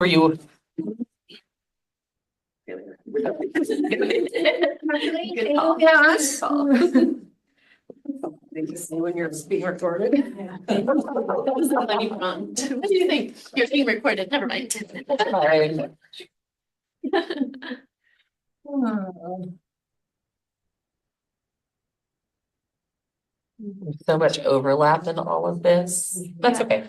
For you. Yes. They just say when you're being recorded. What was the money wrong? What do you think? You're being recorded. Never mind. There's so much overlap in all of this. That's okay.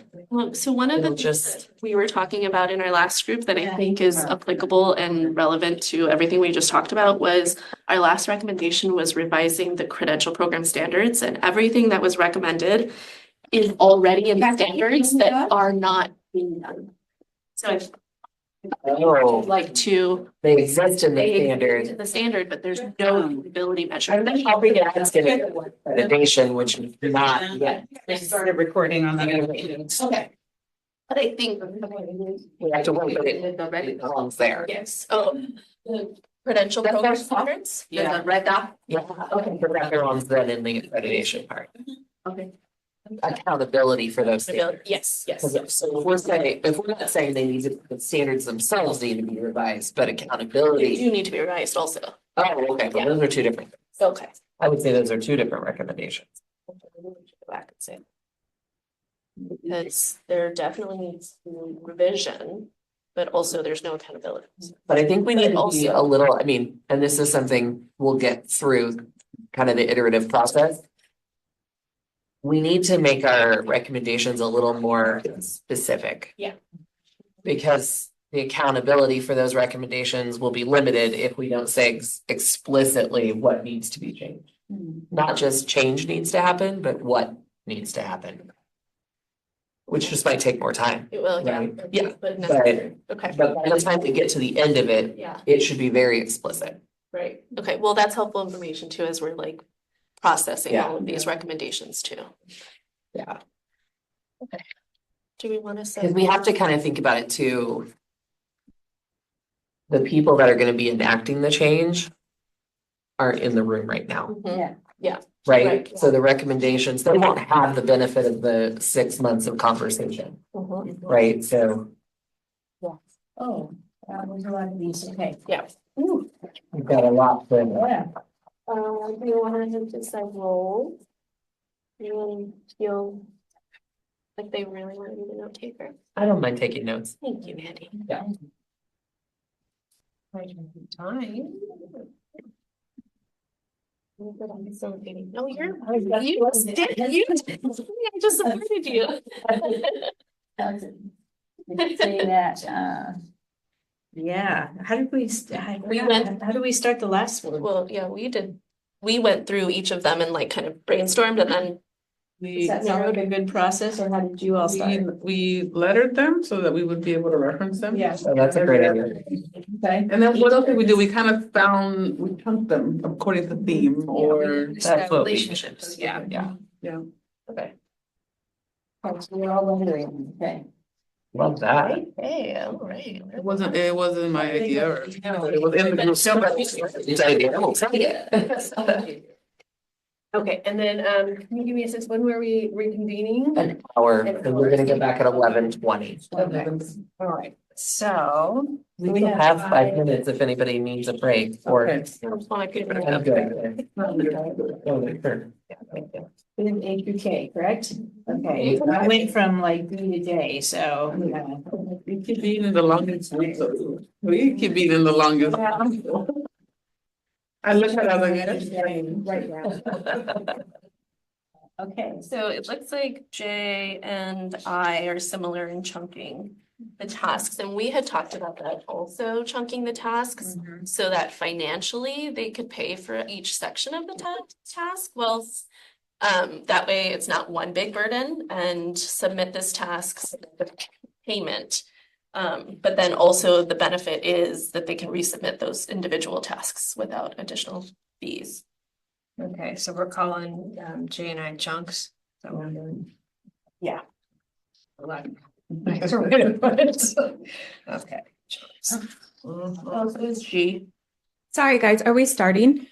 So one of the It'll things just- that we were talking about in our last group that I think is applicable and relevant to everything we just talked about was our last recommendation was revising the credential program standards, and everything that was recommended is already in the standards that are not being done. So I'd Oh, like to they exist in the to standard. the standard, but there's no ability measure. I'll bring it as accreditation, which is not yet. We started recording on the. Okay. But I think. We have to wait, but it belongs there. Yes, the credential program standards. Yeah. The red dot. Yeah, okay, but that belongs then in the accreditation part. Okay. Accountability for those standards. Yes, yes. So if we're saying, if we're not saying they need to, the standards themselves need to be revised, but They accountability. do need to be revised also. Oh, okay, well, those are two different, Okay. I would say those are two different recommendations. Go back and say. Because there definitely needs to be revision, but also there's no accountability. But I think we need to be Also- a little, I mean, and this is something we'll get through kind of the iterative process. We need to make our recommendations a little more specific. Yeah. Because the accountability for those recommendations will be limited if we don't say explicitly what needs to be changed. Not just change needs to happen, but what needs to happen. Which just might take more time. It will, yeah. Right. Yeah, But necessary. Okay, But by the time we get to the end of it, yeah, it should be very explicit. right. Okay, well, that's helpful information too, as we're like processing all of these recommendations too. Yeah. Do we want to say? Because we have to kind of think about it too. The people that are gonna be enacting the change aren't in the room right now, Mhm. right? Right. So the recommendations, they won't have the benefit of the 6 months of conversation, Mhm. right? So Oh, there's a lot of these, okay. Yeah. we've got a lot to. Yeah. Do you want to just like roll? Anyone feel like they really want to be the note taker? I don't mind taking notes. Thank you, Andy. Yeah. Time. No, you I just supported you. Say that, yeah, how did we, how do we start the last one? Well, yeah, we did. We went through each of them and like kind of brainstormed and then. Does that sound like a good process, or how did you all start? We lettered them so that we would be able to reference them. Yeah. So that's a great idea. Okay. And then what else did we do? We kind of found, we chunked them according to theme or. That's what we- Relationships, yeah. Yeah, Okay. So we're all wondering, okay. love that. Hey, all right. It wasn't my idea or it was in the group. It's idea, we'll take it. Okay, and then, can you give me a sense, when were we reconvening? An hour, and we're gonna get back at 11:20. Okay, all right, so. We can have 5 minutes if anybody needs a break or. Okay. I'm good. Oh, sure. We have A through K, correct? Okay, I went from like D to J, so. We keep being in the longest week. We keep being in the longest. I look at it Right now. Okay, So it looks like Jay and I are similar in chunking the tasks, and we had talked about that also, chunking the tasks. So that financially they could pay for each section of the task. Well, that way it's not one big burden and submit this task payment. But then also the benefit is that they can resubmit those individual tasks without additional fees. Okay, so we're calling, J and I chunks. Is that what we're doing? Yeah. Nice way to put it. Okay. Also is G. Sorry, guys, are we starting?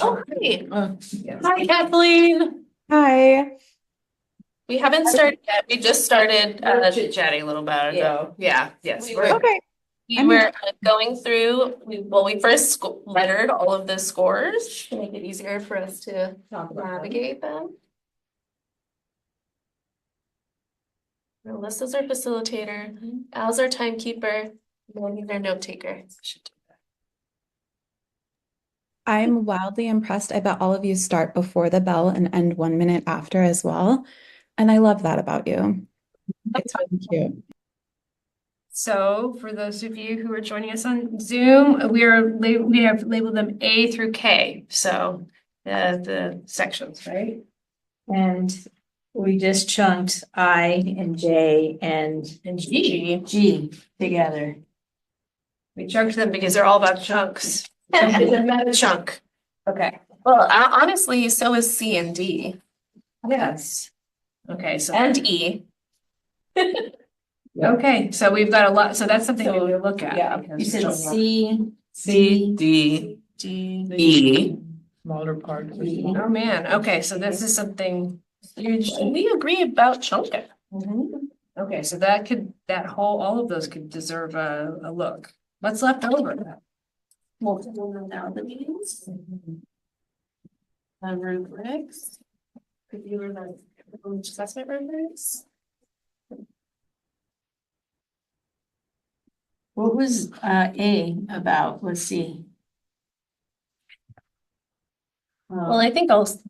Oh, hey. Uh, Hi, Kathleen. Hi. We haven't started yet. We just started, Chit chatting a little bit yeah. ago. Yeah, yes. We we're- Okay. we I'm were going through, we first lettered all of the scores to make it easier for us to navigate them. Alyssa's our facilitator, Al's our timekeeper, Mandy's our note taker. I'm wildly impressed. I bet all of you start before the bell and end 1 minute after as well. And I love that about you. It's really cute. So for those of you who are joining us on Zoom, we have labeled them A through K. So the sections, right? And we just chunked I and J and G. G together. We chunked them because they're all about chunks. It's a meta chunk. Okay. Well, honestly, so is C and D Yes. Okay, so and E. okay, so we've got a lot, so that's something we will look at. Yeah, because you said it's a lot. C, D, D. E, Smaller part. Oh, man. Okay, so this is something huge. We agree about chunking. Okay, so all of those could deserve a look. What's left over? Multiple modalities. Rubrics. Could you remember assessment rubrics? what was A about? Let's see. Well, I think also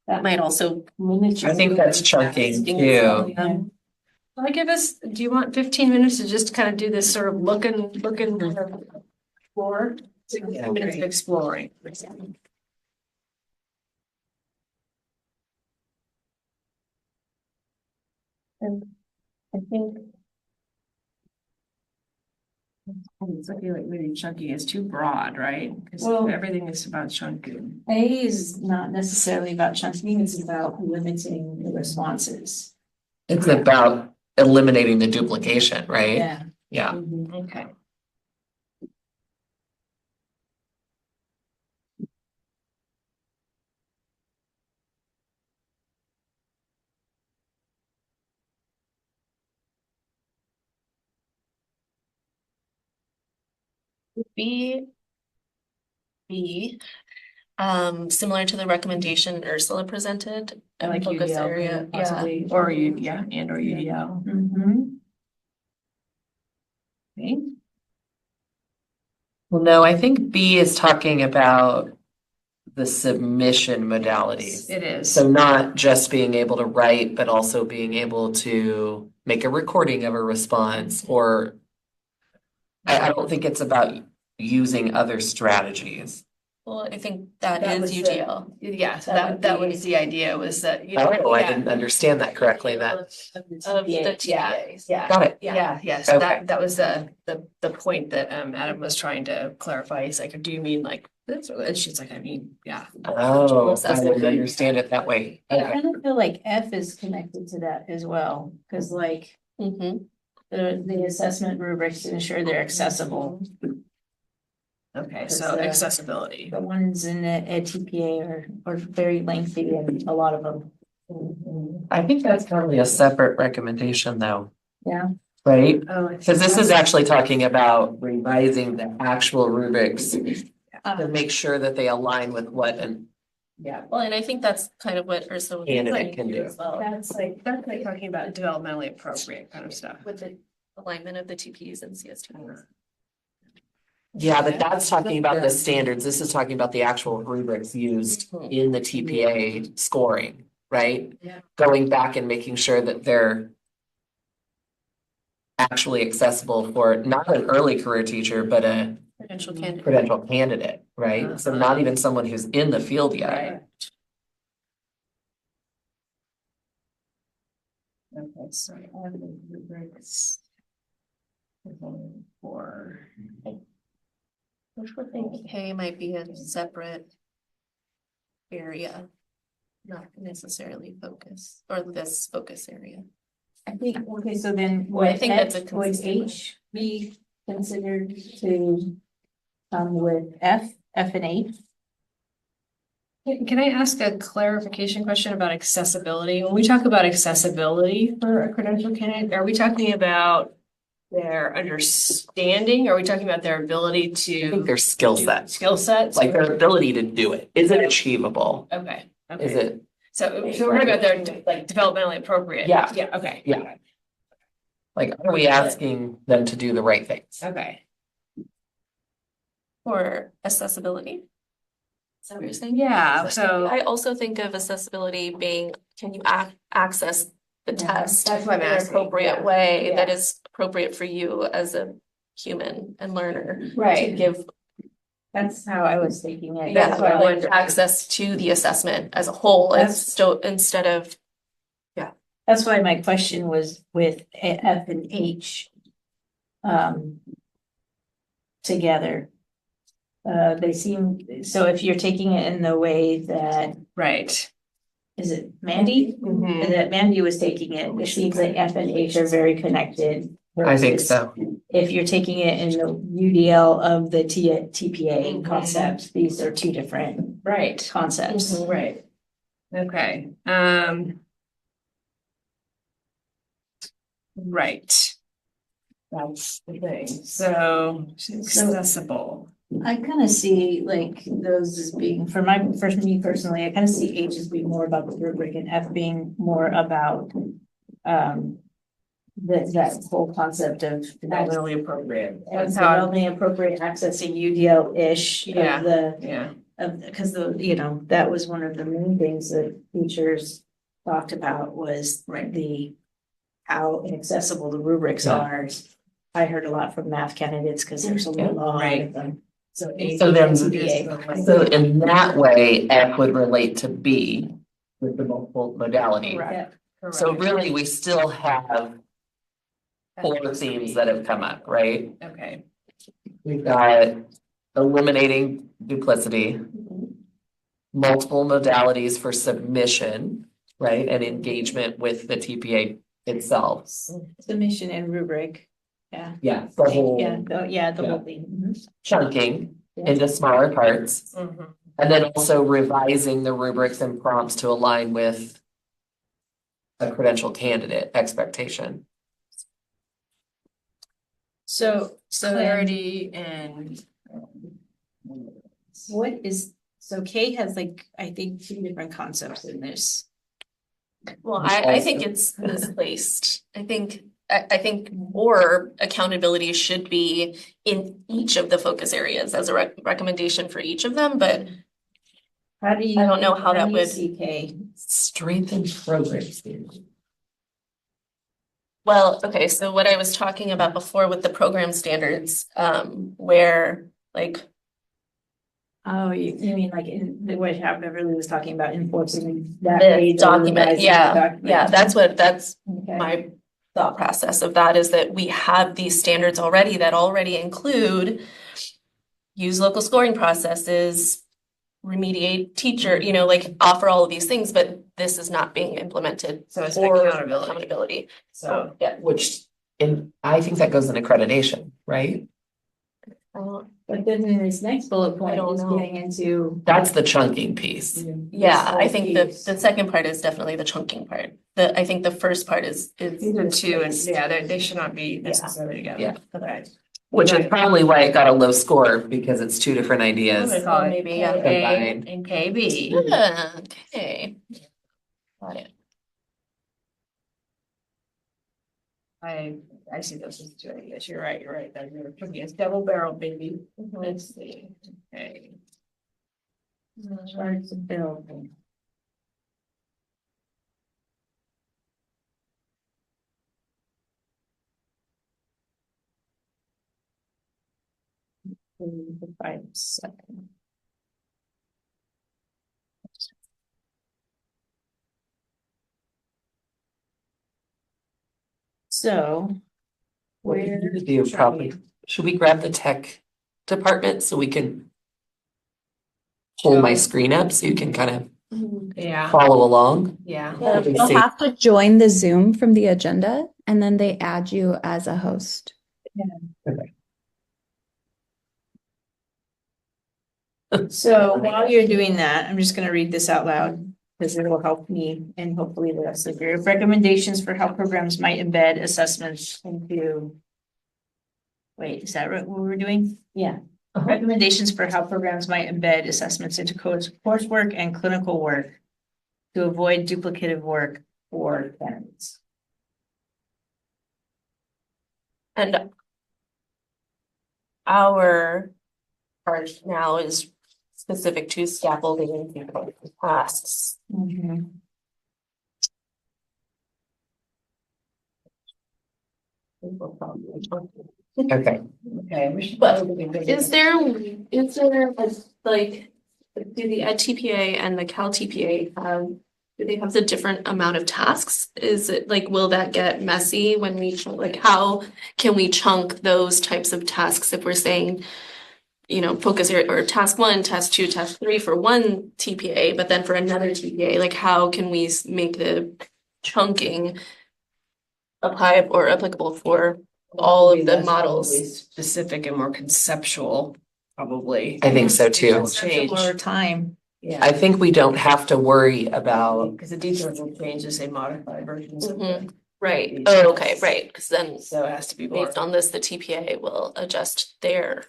that might also. I think that's chunking too. Will I give us, do you want 15 minutes to just kind of do this sort of looking explore? 15 minutes of exploring. And I think. I feel like really chunky is too broad, right? Because Well- everything is about chunking. A is not necessarily about chunking, it's about limiting the responses. It's about eliminating the duplication, right? Yeah. Yeah. Okay. B. Similar to the recommendation Ursula presented. I like focus UDL area, yeah. possibly, or and or UDL. Mhm. Okay. Well, no, I think B is talking about the submission modalities. It is. So not just being able to write, but also being able to make a recording of a response or I don't think it's about using other strategiges. Well, I think that That is was the- UGL. Yeah, so That would that be- was the idea was that. Oh, I yeah. didn't understand that correctly then. Of the Yeah, TPAs. yeah. Got it. Yeah, so Okay. that was the point that Adam was trying to clarify. He's like, do you mean like this? And she's like, I mean, yeah. Oh, I didn't understand it that way. I Okay. kind of feel like F is connected to that as well, because like Mhm. the assessment rubrics ensure they're accessible. Okay, Because, so accessibility. The ones in the Ed TPA are very lengthy and a lot of them. I think that's probably a separate recommendation though, Yeah. right? Oh, Because this is actually talking about revising the actual rubrics to make sure that they align with what an yeah. Well, and I think that's kind of what Ursula was Candidate trying to can do do. as well. That's like talking about developmentally appropriate kind of stuff. With the alignment of the TPs and CSTs. Yeah, but that's talking about the standards. This is talking about the actual rubrics used in the TPA scoring, right? Yeah. Going back and making sure that they're actually accessible for not an early career teacher, but a Potential candidate. credential candidate, right? So not even someone who's in the field yet. Right. Okay, so all the rubrics. For. Which would think K might be a separate area, not necessarily focus, or this focus area. I think, okay, so then Well, I would think that's a would consistent- H be considered to with F and H? Can I ask a clarification question about accessibility? When we talk about accessibility for a credential candidate, are we talking about their understanding? Are we talking about their ability I think to their skill set, skill sets? like their ability to do it. Is it achievable? Okay, Is okay. it, So we're talking about their like developmentally appropriate. Yeah. Yeah, okay. Yeah. like, are we asking them to do the right things? Okay. For accessibility. Is that what you're saying? Yeah, so I also think of accessibility being, can you access the Yeah, test that's what I'm in an asking, appropriate yeah. way Yeah. that is appropriate for you as a human and learner to Right, give that's how I was thinking it. yeah, That's why I like wondered. access to the assessment as a whole, instead of That's why my question was with F and H. Together. They seem, so if you're taking it in the way that, right. is it Mandy? That Mandy was taking it, it seems like F and H are very connected. I think versus so. If you're taking it in the UDL of the TPA Mhm. concept, these are two different Right. concepts. Mhm. Right. Okay, right. That's the thing, so accessible. I kind of see like those as being, for me personally, I kind of see H as being more about the rubric and F being more about, that whole concept of Developmentally appropriate. That's That's how I'm, developing appropriate accessing UDL-ish Yeah. of the, yeah, because that was one of the main things that teachers talked about was Right. how inaccessible the rubrics Yeah. are. I heard a lot from math candidates because there's a Yeah. lot Right. of them. So So then- ABA. So in that way, F would relate to B with the multiple modality. Yeah. So really, we still have 4 themes that have come up, right? Okay, We've got eliminating duplicity, multiple modalities for submission, right? And engagement with the TPA itself. Submission and rubric. Yeah. Yeah, the whole The whole thing. Mhm. chunking Yeah. into smaller parts. Mhm. And then also revising the rubrics and prompts to align with a credential candidate expectation. So clarity and. what is, so K has like, I think, 2 different concepts in this. well, I think it's misplaced. I think more accountability should be in each of the focus areas as a recommendation for each of them, but How do you? I don't know how that do you would- see K? Strengthen programs. well, okay, so what I was talking about before with the program standards, where like Oh, you mean like in the way how Beverly was talking about enforcing that the page or document, revising the yeah, document. yeah, that's Okay. my thought process of that is that we have these standards already that already include use local scoring processes, remediate teacher, like offer all of these things, but this is not being implemented So it's for accountability. accountability. So, Yeah. Which, and I think that goes in accreditation, right? But then in this next bullet point don't is know. getting into. That's the chunking piece. Yeah, I whole think piece. the second part is definitely the chunking part. I think the first part is these are two, and yeah, they should not be necessarily together. Yeah. Okay. Which is Right. probably why it got a low score, because it's 2 different ideas. I'm gonna call it Maybe, yeah. KA Combined. and KB. Yeah, okay. Got it. I see those as 2 ideas. You're right. That you're putting it's double barrel, baby. Let's see. Okay. Charts of building. The 5 second. So. What Where do you do, probably, should we grab the tech department so we can pull my screen up so you can kind of Yeah, follow along? yeah. Let me You'll see. have to join the Zoom from the agenda, and then they add you as a host. So while you're doing that, I'm just gonna read this out loud because it will help me and hopefully the rest of you. Recommendations for how programs might embed assessments into. Wait, is that what we're doing? Yeah. Recommendations for how programs might embed assessments into coursework and clinical work to avoid duplicative work for candidates. And our part now is specific to scaffolding and tasks. Okay. Okay. But is there like, do the Ed TPA and the Cal TPA do they have the different amount of tasks? Is it like, will that get messy when we, like, how can we chunk those types of tasks if we're saying, you know, focus area or task 1, task 2, task 3 for one TPA, but then for another TPA, like how can we make the chunking apply or applicable for all of the That's models? probably specific and more conceptual, probably. I think so too. Change. More time. Yeah, I think we don't have to worry about, because the details will change to say modified versions of Mhm. it. Right, oh, okay, right, because then So it has to be more. based on this, the TPA will adjust their.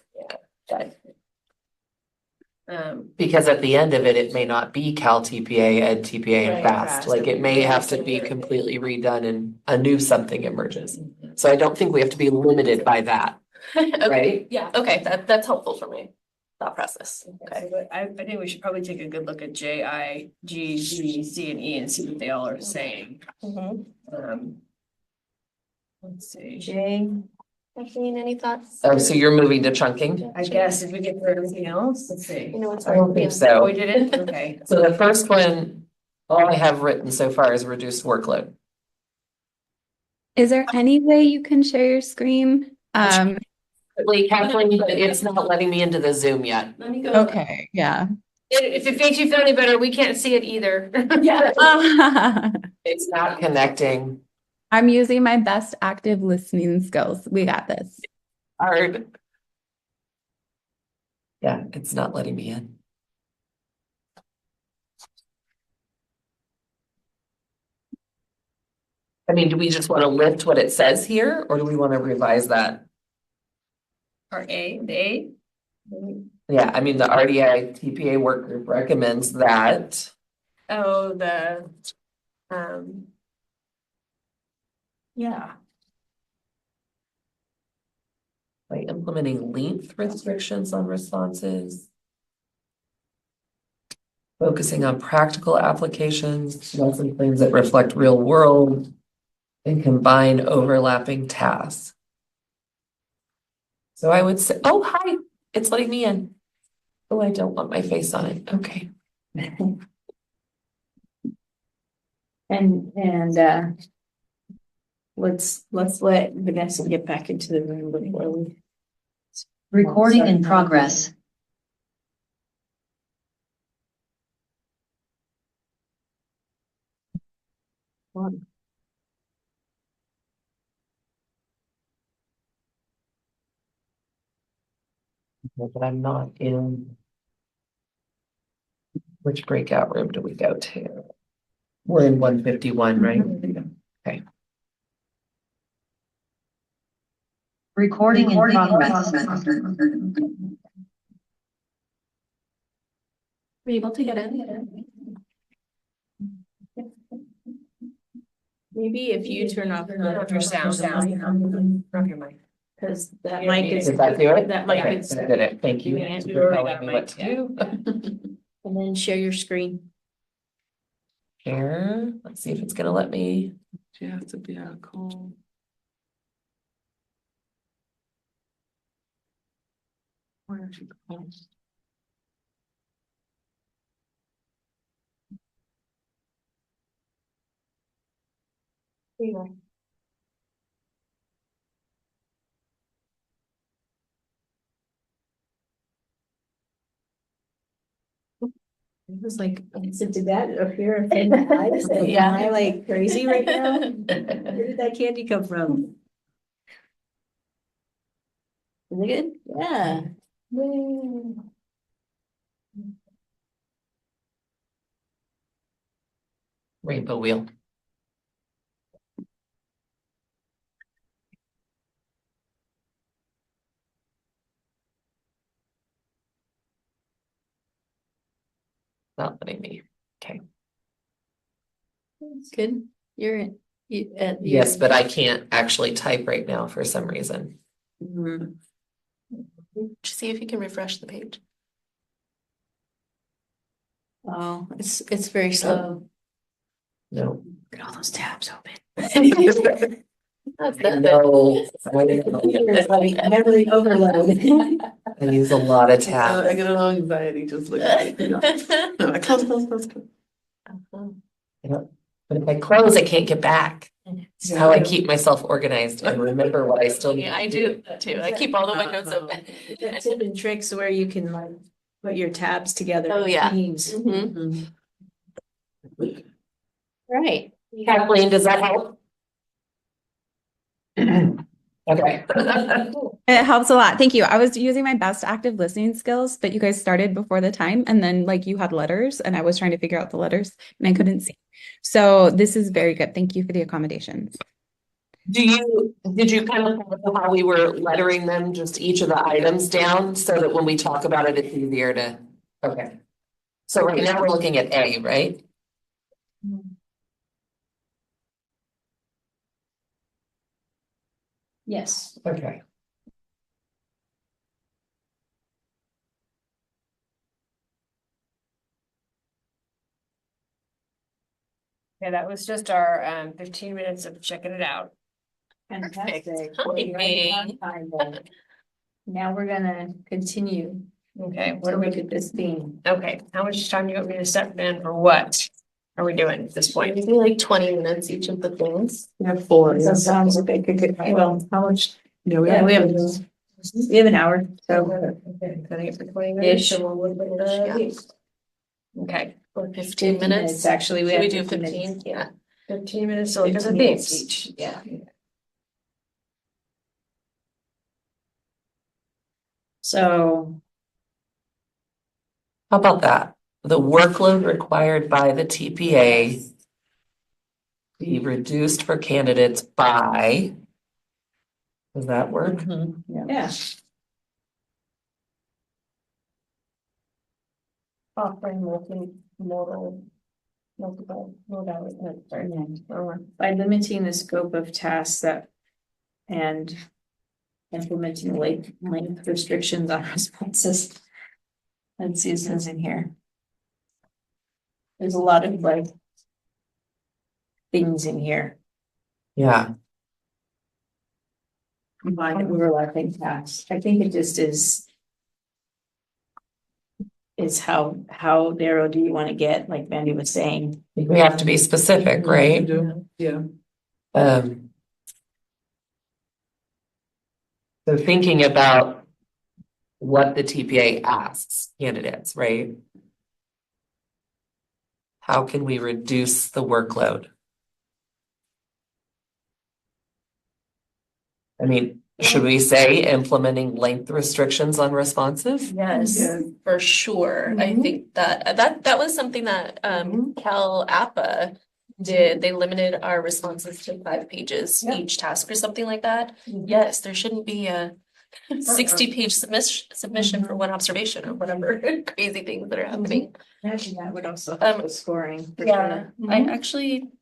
because at the end of it, it may not be Cal TPA, Ed TPA, and Right, FAST. Like it may have to be completely redone and a new something emerges. So I don't think we have to be limited by that, Okay, right? yeah, okay, that's helpful for me, thought process, okay. Okay, I think we should probably take a good look at J, I, G, Z, C, and E and see what they all are saying. Let's see. Jay. Kathleen, any thoughts? Oh, so you're moving to chunking? I guess if we get through everything else, let's see. You know, it's I don't hard, yeah. think so. Oh, we did it? Okay. So the first one, all I have written so far is reduced workload. Is there any way you can share your screen? Kathleen, but it's not letting me into the Zoom yet. Let me go. Okay, yeah. If it makes you feel any better, we can't see it either. Yeah. It's not connecting. I'm using my best active listening skills. We got this. Hard. Yeah, it's not letting me in. I mean, do we just want to lift what it says here, or do we want to revise that? Or A, the A? Yeah, I mean, the RDI TPA work group recommends that. Oh, the, Yeah. By implementing length restrictions on responses. Focusing on practical applications, lesson plans that reflect real world. And combine overlapping tasks. So I would say, oh, hi, it's letting me in. Oh, I don't want my face on it. Okay. And let's let Vanessa get back into the room before we. Recording in progress. But I'm not in. Which breakout room do we go to? We're in 151, right? Okay. Recording in progress. Were you able to get in? Maybe if you turn off your sound. Drop your mic. because that mic is. Does that do it? That mic Okay, is. that did it. Thank you Yeah. for telling me what to do. And then share your screen. Share. Let's see if it's gonna let me. You have to be on a call. Where are you going? It was like, so did that appear in my eyes? Am I like crazy right now? Where did that candy come from? Is it good? Yeah. Rainbow wheel. Not letting me. Okay. Good. You're, Yes, but I can't actually type right now for some reason. Just see if you can refresh the page. Oh, it's very slow. No. Look at all those tabs open. That's I nothing. know. It's like memory overload. I use a lot of I tabs. get a little anxiety just looking at it. I'm like, close, close, close, close. But if I close, I can't get back. It's how I keep myself organized and remember what I still need. Yeah, I do that too. I keep all the windows open. Tip and tricks where you can like put your tabs together. Oh, yeah. Themes. Mhm. Right. Kathleen, does that help? Okay. It helps a lot. Thank you. I was using my best active listening skills, but you guys started before the time. And then like you had letters and I was trying to figure out the letters and I couldn't see. So this is very good. Thank you for the accommodations. Did you kind of know how we were lettering them, just each of the items down so that when we talk about it, it's easier to, okay. So right now we're looking at A, right? Yes. Okay. Yeah, that was just our 15 minutes of checking it out. Fantastic. Timing. Now we're gonna continue Okay, what to do we look do? at this theme. Okay, how much time do you want me to set in for what are we doing at this point? Maybe like 20 minutes each of the things. We have four. That sounds like a good, well, how much? Yeah, we Yeah, have. we have an hour, so. Okay, cutting it for 20 minutes. Ish. So we'll look at Yeah. these. Okay, Or 15 minutes. Actually, we Should have we do 15 15? minutes. Yeah. 15 minutes to look at the 15 minutes themes. each, yeah. So, How about that? The workload required by the TPA be reduced for candidates by. Does that work? yeah, Offering multimodal, multiple modalities. Sorry. by limiting the scope of tasks that and implementing length restrictions on responses. Let's see, this is in here. There's a lot of like things in here. Yeah, Combined overlapping tasks. I think it just is how narrow do you want to get, like Mandy was saying. I think we have to be specific, We right? do, yeah. So thinking about what the TPA asks candidates, right? How can we reduce the workload? I mean, should we say implementing length restrictions on responsive? Yes, Yeah. for sure. I Mhm. think that was something that Cal Appa did. They limited our responses to 5 pages Yeah. each task or something like that. Yes, there shouldn't be a 60-page submission for one observation or whatever crazy things that are happening. Imagine that would also help help with scoring. for Yeah, sure. I actually.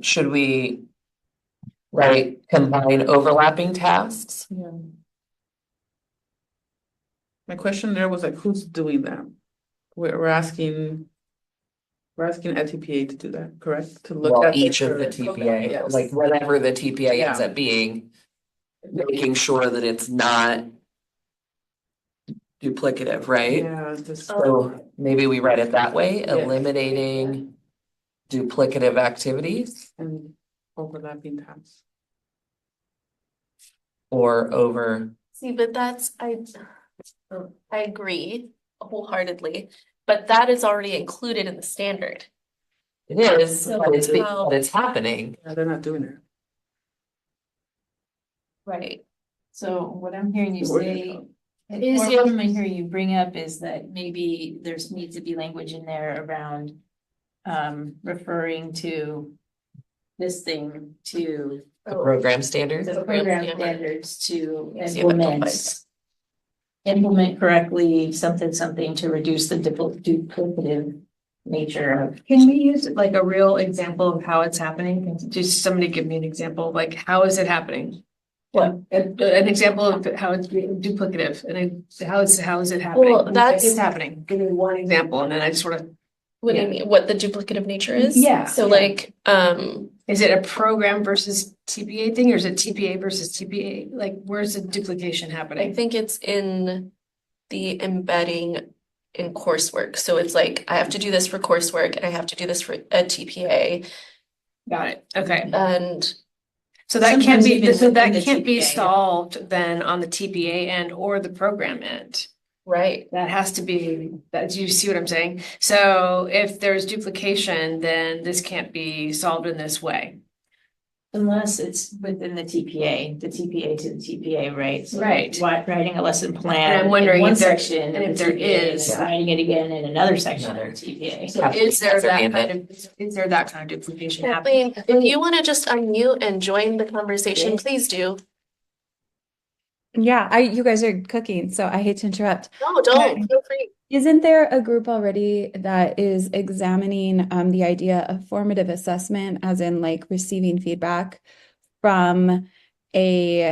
Should we combine overlapping tasks? My question there was like, who's doing that? We're asking LTPA to do that, correct? To look Well, at each of the Okay, TPA, yes. like whatever the TPA ends Yeah. up being, making sure that it's not duplicative, right? Yeah, just. So maybe we write it that way, Yeah. eliminating duplicative activities And overlapping tasks. or over. See, but I agree wholeheartedly, but that is already included in the standard. It is, So but how- it's happening. Yeah, they're not doing it. Right. So what I'm hearing you Word say it The Is one your- problem I hear you bring up is that maybe there's needs to be language in there around referring to this thing to The program standards. the program standards to See if it implement correctly, something to reduce the duplicative nature of. Can we use like a real example of how it's happening? Can just somebody give me an example of like, how is it happening? What? An example of how it's duplicative and how is it happening? Well, Like, that's- it's happening. Give me one example and then I just sort of, What do you Yeah. mean, what the duplicative nature is? Yeah, So yeah. like, is it a program versus TPA thing or is it TPA versus TPA? Like, where's the duplication I happening? think it's in the embedding in coursework. So it's like, I have to do this for coursework and I have to do this for a TPA. Got it. Okay. And So that can't Sometimes be, even so that within the can't be TPA. solved then on the TPA end or the program end. right, That has to be, that, do you see what I'm saying? So if there's duplication, then this can't be solved in this way. Unless it's within the TPA to the TPA, right? So Right. Writing a lesson plan. And I'm wondering in one if there- section and of if the there TPA, is- and Writing it again in another section of Another. the TPA. So Kathleen is there has her that hand kind up. of, is there that kind of duplication happening? Kathleen, if you want to just unmute and join the conversation, Yeah. please do. Yeah, you guys are cooking, so I hate to interrupt. No, don't, feel free. Isn't there a group already that is examining the idea of formative assessment, as in like receiving feedback from a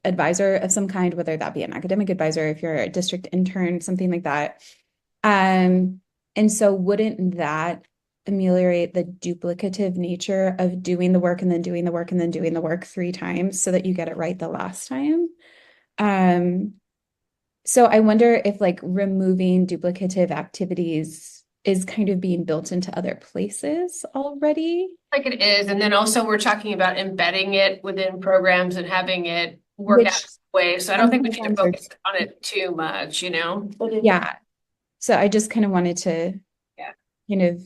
advisor of some kind, whether that be an academic advisor, if you're a district intern, something like that. And so wouldn't that ameliorate the duplicative nature of doing the work and then doing the work and then doing the work 3 times so that you get it right the last time? So I wonder if like removing duplicative activities is kind of being built into other places already. Like it is, and then also we're talking about embedding it within programs and having it work Which out this way, so I don't think we need to sometimes focus on it too much, you know? Yeah. So I just kind of wanted to Yeah. kind of,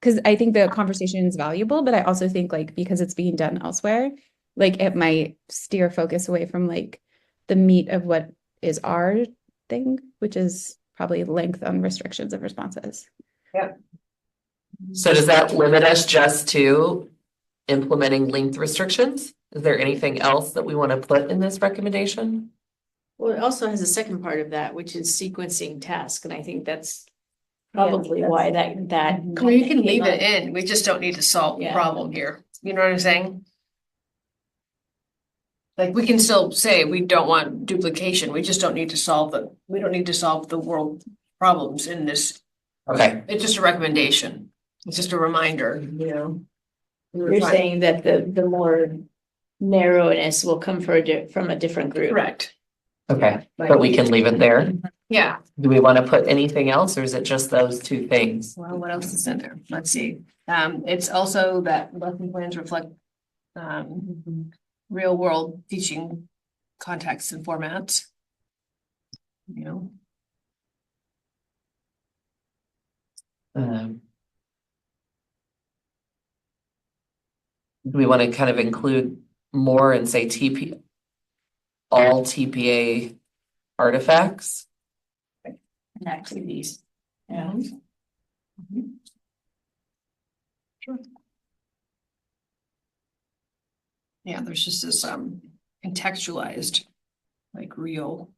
because I think the conversation is valuable, but I also think like because it's being done elsewhere, like it might steer focus away from like the meat of what is our thing, which is probably length on restrictions of responses. So does that limit us just to implementing length restrictions? Is there anything else that we want to put in this recommendation? Well, it also has a second part of that, which is sequencing tasks, and I think that's probably why that. Well, you can leave it in, we just don't need to solve the Yeah. problem here, you know what I'm saying? Like, we can still say we don't want duplication, we just don't need to solve we don't need to solve the world problems in this, Okay, it's just a recommendation. It's just a reminder, you know? You're saying that the more narrowness will come from a different group. Correct, okay, but we can leave it there. yeah. Do we want to put anything else or is it just those 2 things? Well, what else is in there? Let's see. It's also that lesson plans reflect real world teaching contexts and formats. You know, Do we want to kind of include more and say all TPA artifacts? And activities. Yeah. yeah, there's just this contextualized, like real.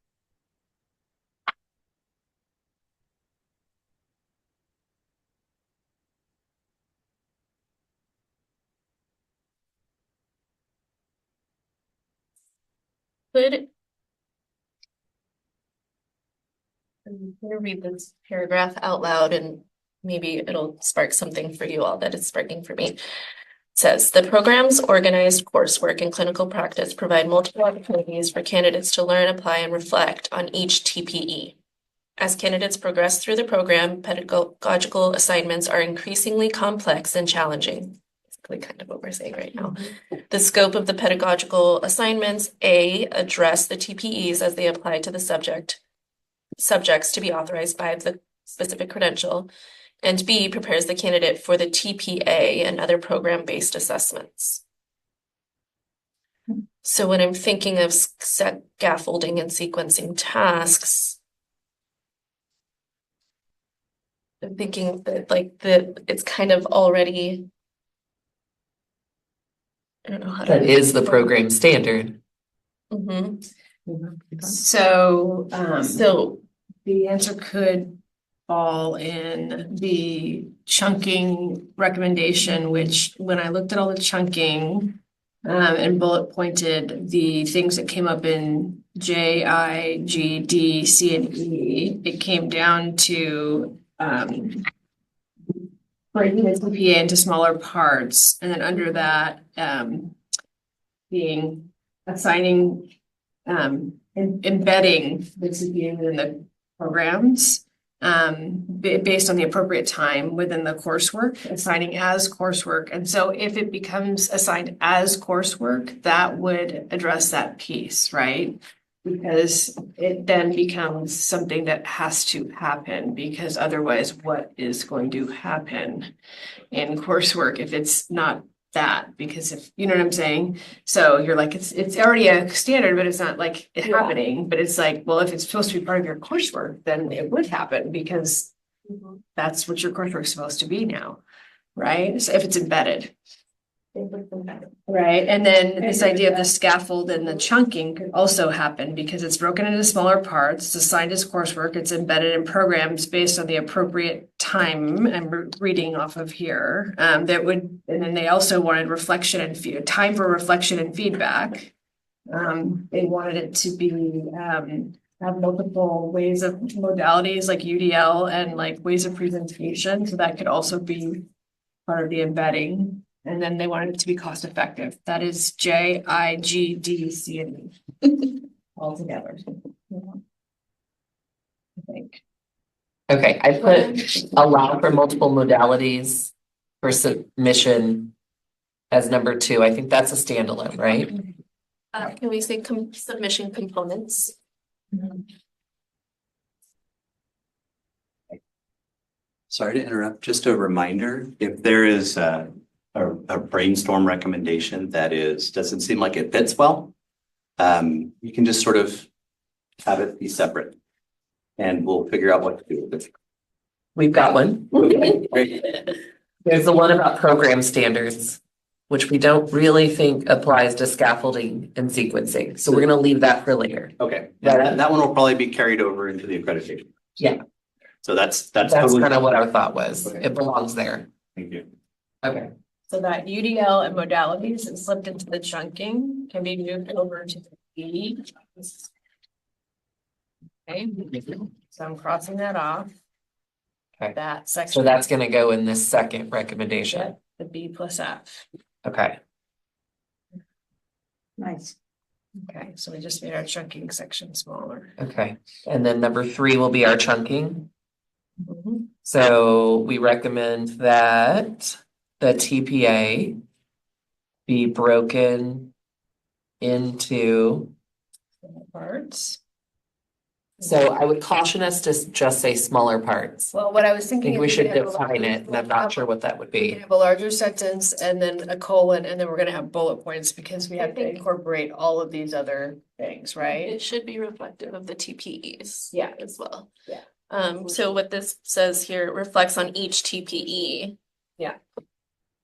Could. I'm gonna read this paragraph out loud and maybe it'll spark something for you all that it's sparking for me. It says, the program's organized coursework and clinical practice provide multiple opportunities for candidates to learn, apply, and reflect on each TPE. As candidates progress through the program, pedagogical assignments are increasingly complex and challenging. Basically kind of what we're saying right now. The scope of the pedagogical assignments, A, address the TPEs as they apply to the subjects to be authorized by the specific credential, and B, prepares the candidate for the TPA and other program-based assessments. So when I'm thinking of scaffolding and sequencing tasks, I'm thinking that like it's kind of already. I don't know how to. That is the program standard. Mhm. So, So, the answer could fall in the chunking recommendation, which when I looked at all the chunking and bullet pointed the things that came up in J, I, G, D, C, and E, it came down to breaking the CPA into smaller parts, and then under that, being assigning embedding the CPA within the programs based on the appropriate time within the coursework, assigning as coursework. And so if it becomes assigned as coursework, that would address that piece, right? Because it then becomes something that has to happen, because otherwise what is going to happen in coursework if it's not that? Because if, you know what I'm saying? So you're like, it's already a standard, but it's not like it happening. But it's like, well, if it's supposed to be part of your coursework, then it would happen because that's what your coursework is supposed to be now, right? So if it's embedded. Right, and then this idea of the scaffold and the chunking could also happen because it's broken into smaller parts, it's assigned as coursework, it's embedded in programs based on the appropriate time, and we're reading off of here. And then they also wanted reflection and time for reflection and feedback. They wanted it to be have multiple ways of modalities like UDL and like ways of presentation, so that could also be part of the embedding. And then they wanted it to be cost effective. That is J, I, G, D, C, and E all together. I think. Okay, I put allow for multiple modalities for submission as number 2. I think that's a standalone, right? can we say submission components? Sorry to interrupt, just a reminder, if there is a brainstorm recommendation that doesn't seem like it fits well, you can just sort of have it be separate and we'll figure out what to do with it. We've got one. Okay, great. There's the one about program standards, which we don't really think applies to scaffolding and sequencing. So we're gonna leave that for later. Okay, yeah, that one will probably be carried over into the accreditation. Yeah. So that's That's totally kind of what our thought was. Okay. It belongs there. Thank you. Okay. So that UDL and modalities that slipped into the chunking can be moved over to the E. Okay, so I'm crossing that off. Okay. That section. So that's gonna go in this second recommendation. Yeah, the B plus F. Okay. Nice. Okay, so we just made our chunking section smaller. Okay. And then number 3 will be our chunking. Mhm. So we recommend that the TPA be broken into, Parts. so I would caution us to just say smaller parts. Well, what I was I thinking. think we is should could have a define larger- it, and I'm not sure what that would We be. could have a larger sentence and then a colon, and then we're gonna have bullet points because we have to incorporate all of these other things, right? It should be reflective of the TPEs. Yeah. As well. Yeah. So what this says here reflects on each TPE.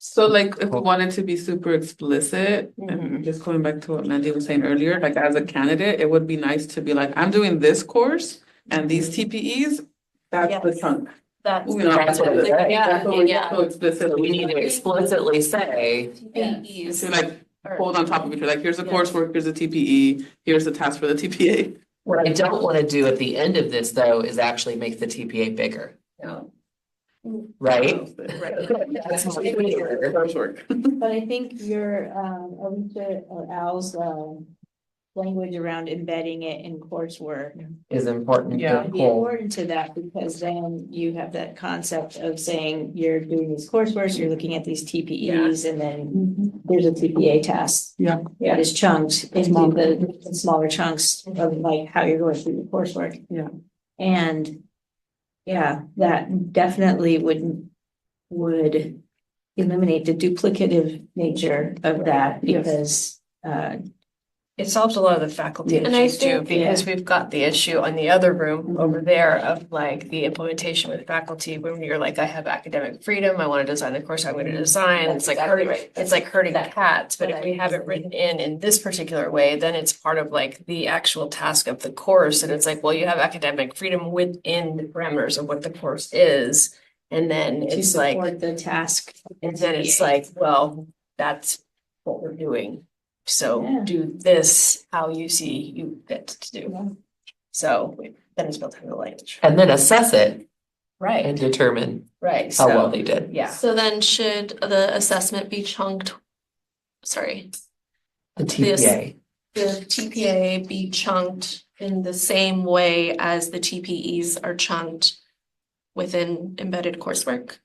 So like if we wanted to be super explicit, and just going back to what Mandy was saying earlier, like as a candidate, it would be nice to be like, I'm doing this course and these TPEs, that's the Yes. chunk. That's. You know, That's what it is. That's what we're Yeah. so explicit. So we need to explicitly say, TPEs. So like are- hold on top of each other, like here's the Yeah. coursework, here's the TPE, here's the task for the TPA. what I don't want to do at the end of this though, is actually make the TPA bigger, No. right? Right. That's my fear. Coursework. But I think your, Alicia or Al's, language around embedding it in coursework Is important Yeah. to would be pull. important to that, because then you have that concept of saying you're doing these coursework, you're looking at these TPEs, and then there's a TPA task. Yeah. That is chunked into the smaller chunks of like how you're going through the coursework. Yeah. And yeah, that definitely would eliminate the duplicative nature of that, because It solves a lot of the faculty Yeah. And I issues too, think- because we've got the issue on the other room over there of like the implementation with faculty, when you're like, I have academic freedom, I want to design the course I'm going to design, That's it's like exactly hurting, right. it's like hurting That- cats, but if we have it written in this particular way, then it's part of like the actual task of the course, and it's like, well, you have academic freedom within the parameters of what the course is, and then To it's like, support the task. and then it's like, well, that's what we're doing. So Yeah. do this how you see you fit to do. So then it's built into the language. And then assess it and Right, determine right. how well So, they did. yeah. So then should the assessment be chunked? Sorry, The TPA. the TPA be chunked in the same way as the TPEs are chunked within embedded coursework?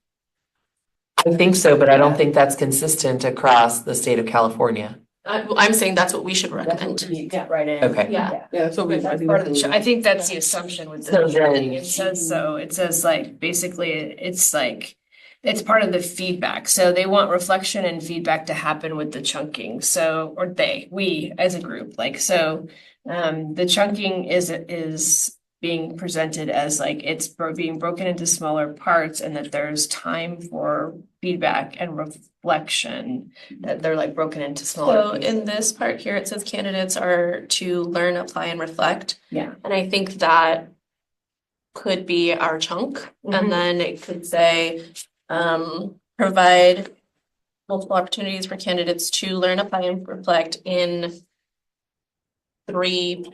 I think so, but I don't think that's consistent across the state of California. I'm saying that's what we should That's what recommend. we get right in. Okay. Yeah. Yeah, so we. That's part of the, I think that's the assumption with So the, then- it says so, it says like, basically, it's like, it's part of the feedback, so they want reflection and feedback to happen with the chunking, so, or we as a group, like, so. The chunking is being presented as like, it's being broken into smaller parts, and that there's time for feedback and reflection, that they're like broken into So smaller in pieces. this part here, it says candidates are to learn, apply, and reflect. Yeah. And I think that could be our chunk. Mhm. And then it could say, provide multiple opportunities for candidates to learn, apply, and reflect in three.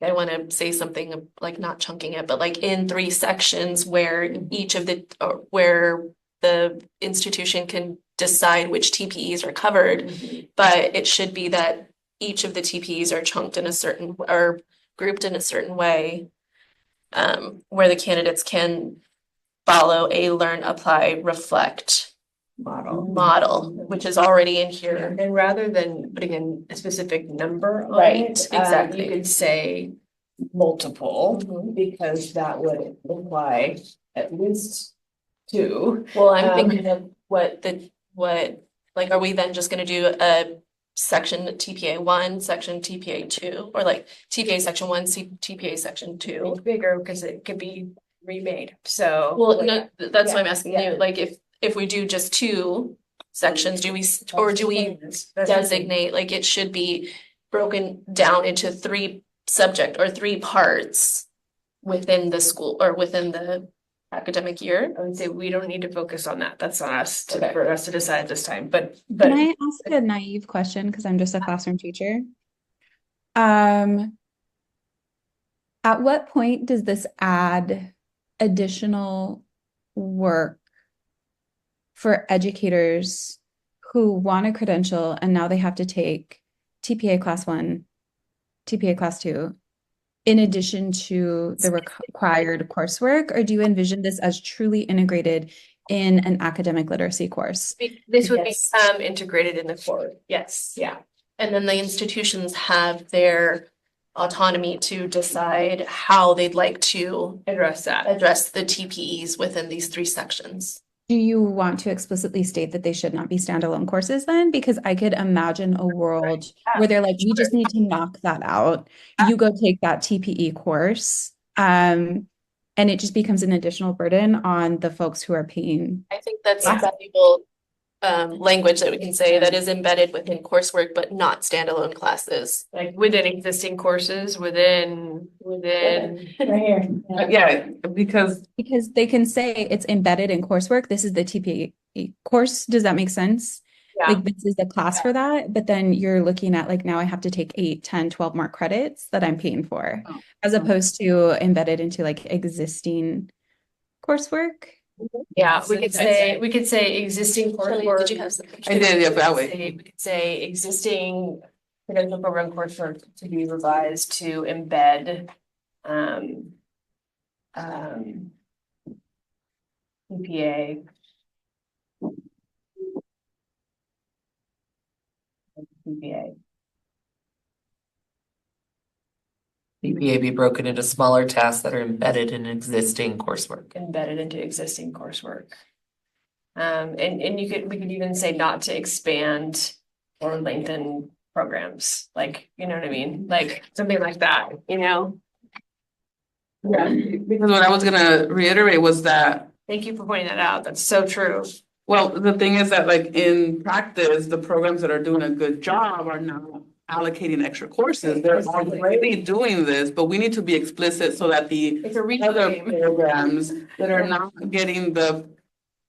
I want to say something like not chunking it, but like in three sections where each of the, where the institution can decide which TPEs are covered. But it should be that each of the TPEs are chunked in a certain, or grouped in a certain way. Where the candidates can follow a learn, apply, reflect model, which is already in here. And rather than putting in a specific number on Right, it, exactly. you could say multiple, Mhm. because that would imply at least two. Well, I'm Um, thinking of like, are we then just gonna do a section TPA 1, section TPA 2, or like TPA section 1, TPA section 2? It's bigger because it could be remade, so. Well, no, that's why I'm asking Yeah. you, like, if we do just two sections, do we, or do we designate, like, it should be broken down into three subject or three parts within the school or within the academic year? I would say we don't need to focus on that, that's on us Okay. for us to decide at this time, but. Can I ask a naive question? Because I'm just a classroom teacher. At what point does this add additional work for educators who want a credential and now they have to take TPA class 1, TPA class 2, in addition to the required coursework? Or do you envision this as truly integrated in an academic literacy course? This would be Yes. integrated in the core, Yes. yeah. And then the institutions have their autonomy to decide how they'd like to Address that. address the TPEs within these three sections. Do you want to explicitly state that they should not be standalone courses then? Because I could imagine a world where they're like, we just need to knock that out. You go take that TPE course. And it just becomes an additional burden on the folks who are paying. I think that's Yeah. valuable language that we can say that is embedded within coursework, but not standalone classes. Like within existing courses, within. Right here. Yeah, because Because they can say it's embedded in coursework. This is the TPE course. Does that make sense? Yeah. Like this is the class for that. But then you're looking at like now I have to take 8, 10, 12 more credits that I'm paying for, as opposed to embedded into like existing coursework. Yeah, we could say existing Shelley, coursework. did you have something? I did, yeah, that way. We could say existing credential program coursework to be revised to embed, CPA. CPA. TPA be broken into smaller tasks that are embedded in existing coursework. Embedded into existing coursework. And we could even say not to expand or lengthen programs, like, you know what I mean? Like something like that, you know? Yeah, because what I was gonna reiterate was that, Thank you for pointing that out. That's so true. well, the thing is that like in practice, the programs that are doing a good job are now allocating extra courses. They're already doing this, but we need to be explicit so that the It's a reach other game. programs that are not getting the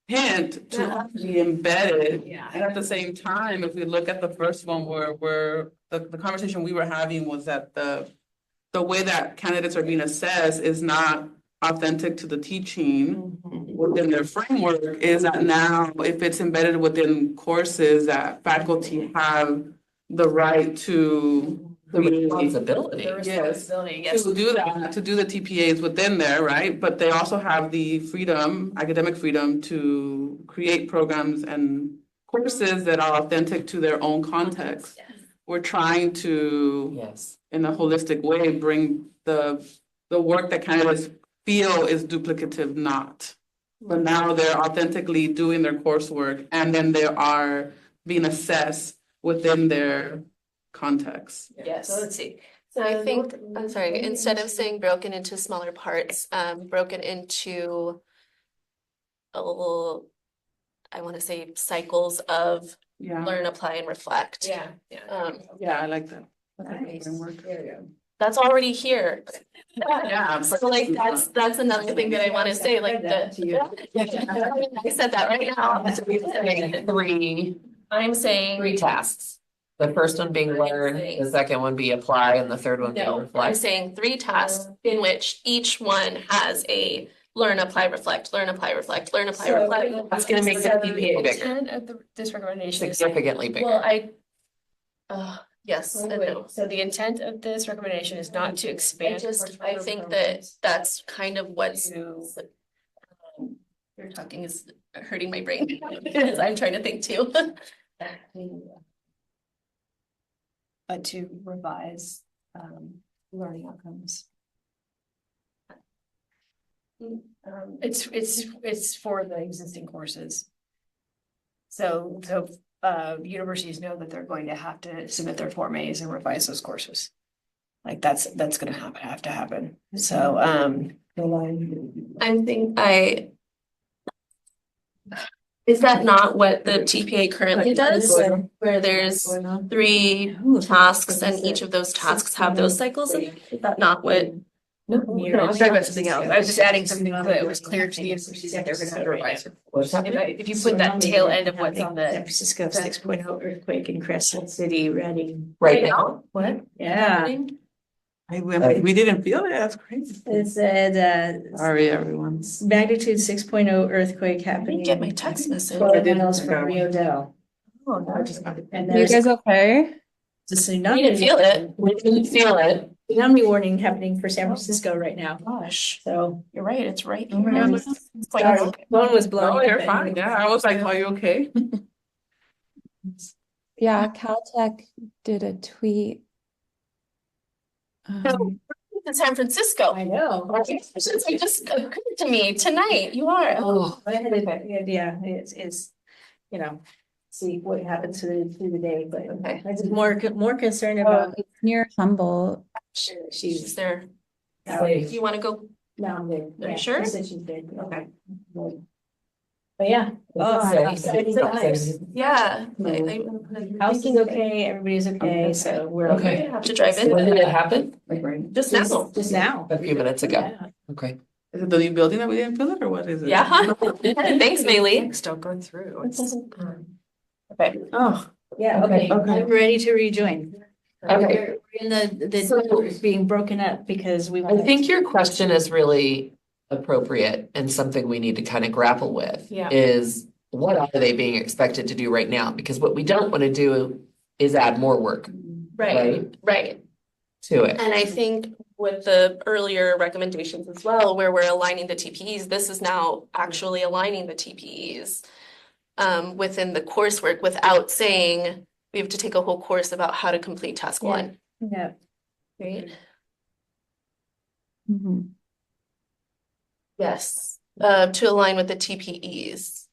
hint to be embedded. Yeah. And at the same time, if we look at the first one where the conversation we were having was that the way that candidates are being assessed is not authentic to the teaching within their framework, is that now if it's embedded within courses that faculty have the right to The really- responsibility. The responsibility, yes. to do that, to do the TPAs within there, right? But they also have the freedom, academic freedom to create programs and courses that are authentic to their own context. We're trying to, Yes. in a holistic way, bring the work that candidates feel is duplicative not. But now they're authentically doing their coursework and then they are being assessed within their context. Yes. So let's see. So I think, I'm sorry, instead of saying broken into smaller parts, broken into a little, I want to say cycles of Yeah, learn, apply, and reflect. Yeah, yeah. yeah, I like that. Nice. That's already here. Yeah, So like, that's another thing that I want to say, like the. I said that right now. Three I'm saying, tasks. The first one being learn, the second one be apply, and the third one being no, I'm reflect. saying 3 tasks in which each one has a learn, apply, reflect, learn, apply, reflect, learn, apply, reflect. That's gonna make the TPA bigger, Intent of this recommendation is. significantly Well, bigger. yes and no. So the intent of this recommendation is not to expand. I think that that's kind of what's. To- Your talking is hurting my brain because I'm trying to think too. to revise, learning outcomes. It's for the existing courses. So universities know that they're going to have to submit their Form As and revise those courses. Like that's gonna have to happen. So, Is that not what the TPA currently does? Where there's 3 tasks and each of those tasks have those cycles? Is that not what? no, I was talking about something else. I was just adding something so that it was clear to the universities that they're gonna have to revise. If you put that tail end of what's on San the. Francisco 6.0 earthquake in Crescent City, Reading. Right now, What? Yeah. We didn't feel it, that's crazy. It said, Sorry, everyone. magnitude 6.0 earthquake I happening. didn't get my text message. 12 miles from Rio Del. Oh, no. And You there's guys okay? a We tsunami. didn't feel it. we didn't feel it. Tsunami warning happening for San Francisco right now. Gosh, So. you're right, it's right Mhm. here. It's quite Sorry, okay. phone was blowing. No, up you're at fine, me. yeah, I was like, are you okay? Yeah, Caltech did a tweet. In San Francisco. I know. It just occurred to me tonight, you are. Oh, Yeah, it's, you know, see what happens through the day, but Okay. I'm just more concerned Oh, about. it's near Humboldt. She's there. Safe. Do you want to go? No, I'm good. Are you Yeah, sure? she said she's good. Okay. But yeah. Yeah. House is okay, everybody's okay, so we're Okay. okay. Have to drive in. when did it happen? Just now. Just now. A few minutes ago. Yeah. Okay. Is it the new building that we didn't feel it, or what is it? Yeah. Thanks, Bailey. Still going through. Okay. Oh, Yeah, okay, Okay. I'm ready to rejoin. Okay. We're in the So- being broken up because we. I think your question is really appropriate and something we need to kind of grapple with. Yeah. Is what are they being expected to do right now? Because what we don't want to do is add more work Right. to it. And I think with the earlier recommendations as well, where we're aligning the TPEs, this is now actually aligning the TPEs within the coursework without saying we have to take a whole course about how to complete task Yeah. 1, Yeah. right? Mhm. Yes, to align with the TPEs.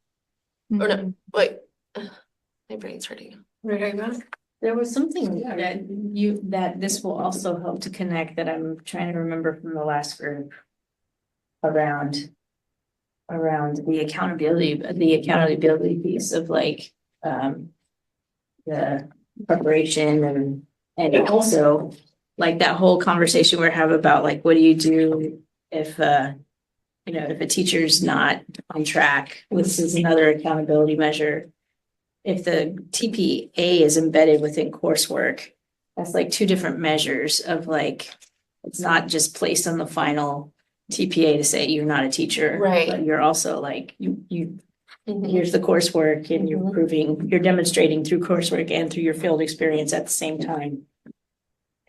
Or no, Mhm. wait, my brain's hurting. What are you talking about? There was something that this will also help to connect that I'm trying to remember from the last group around the accountability piece of like the preparation and also like that whole conversation we're having about like what do you do if if a teacher's not on track. This is another accountability measure. If the TPA is embedded within coursework, that's like two different measures of like, it's not just placed on the final TPA to say you're not a teacher. Right. But you're also like, you Mhm. here's the coursework and you're demonstrating through coursework and through your field experience at the same time.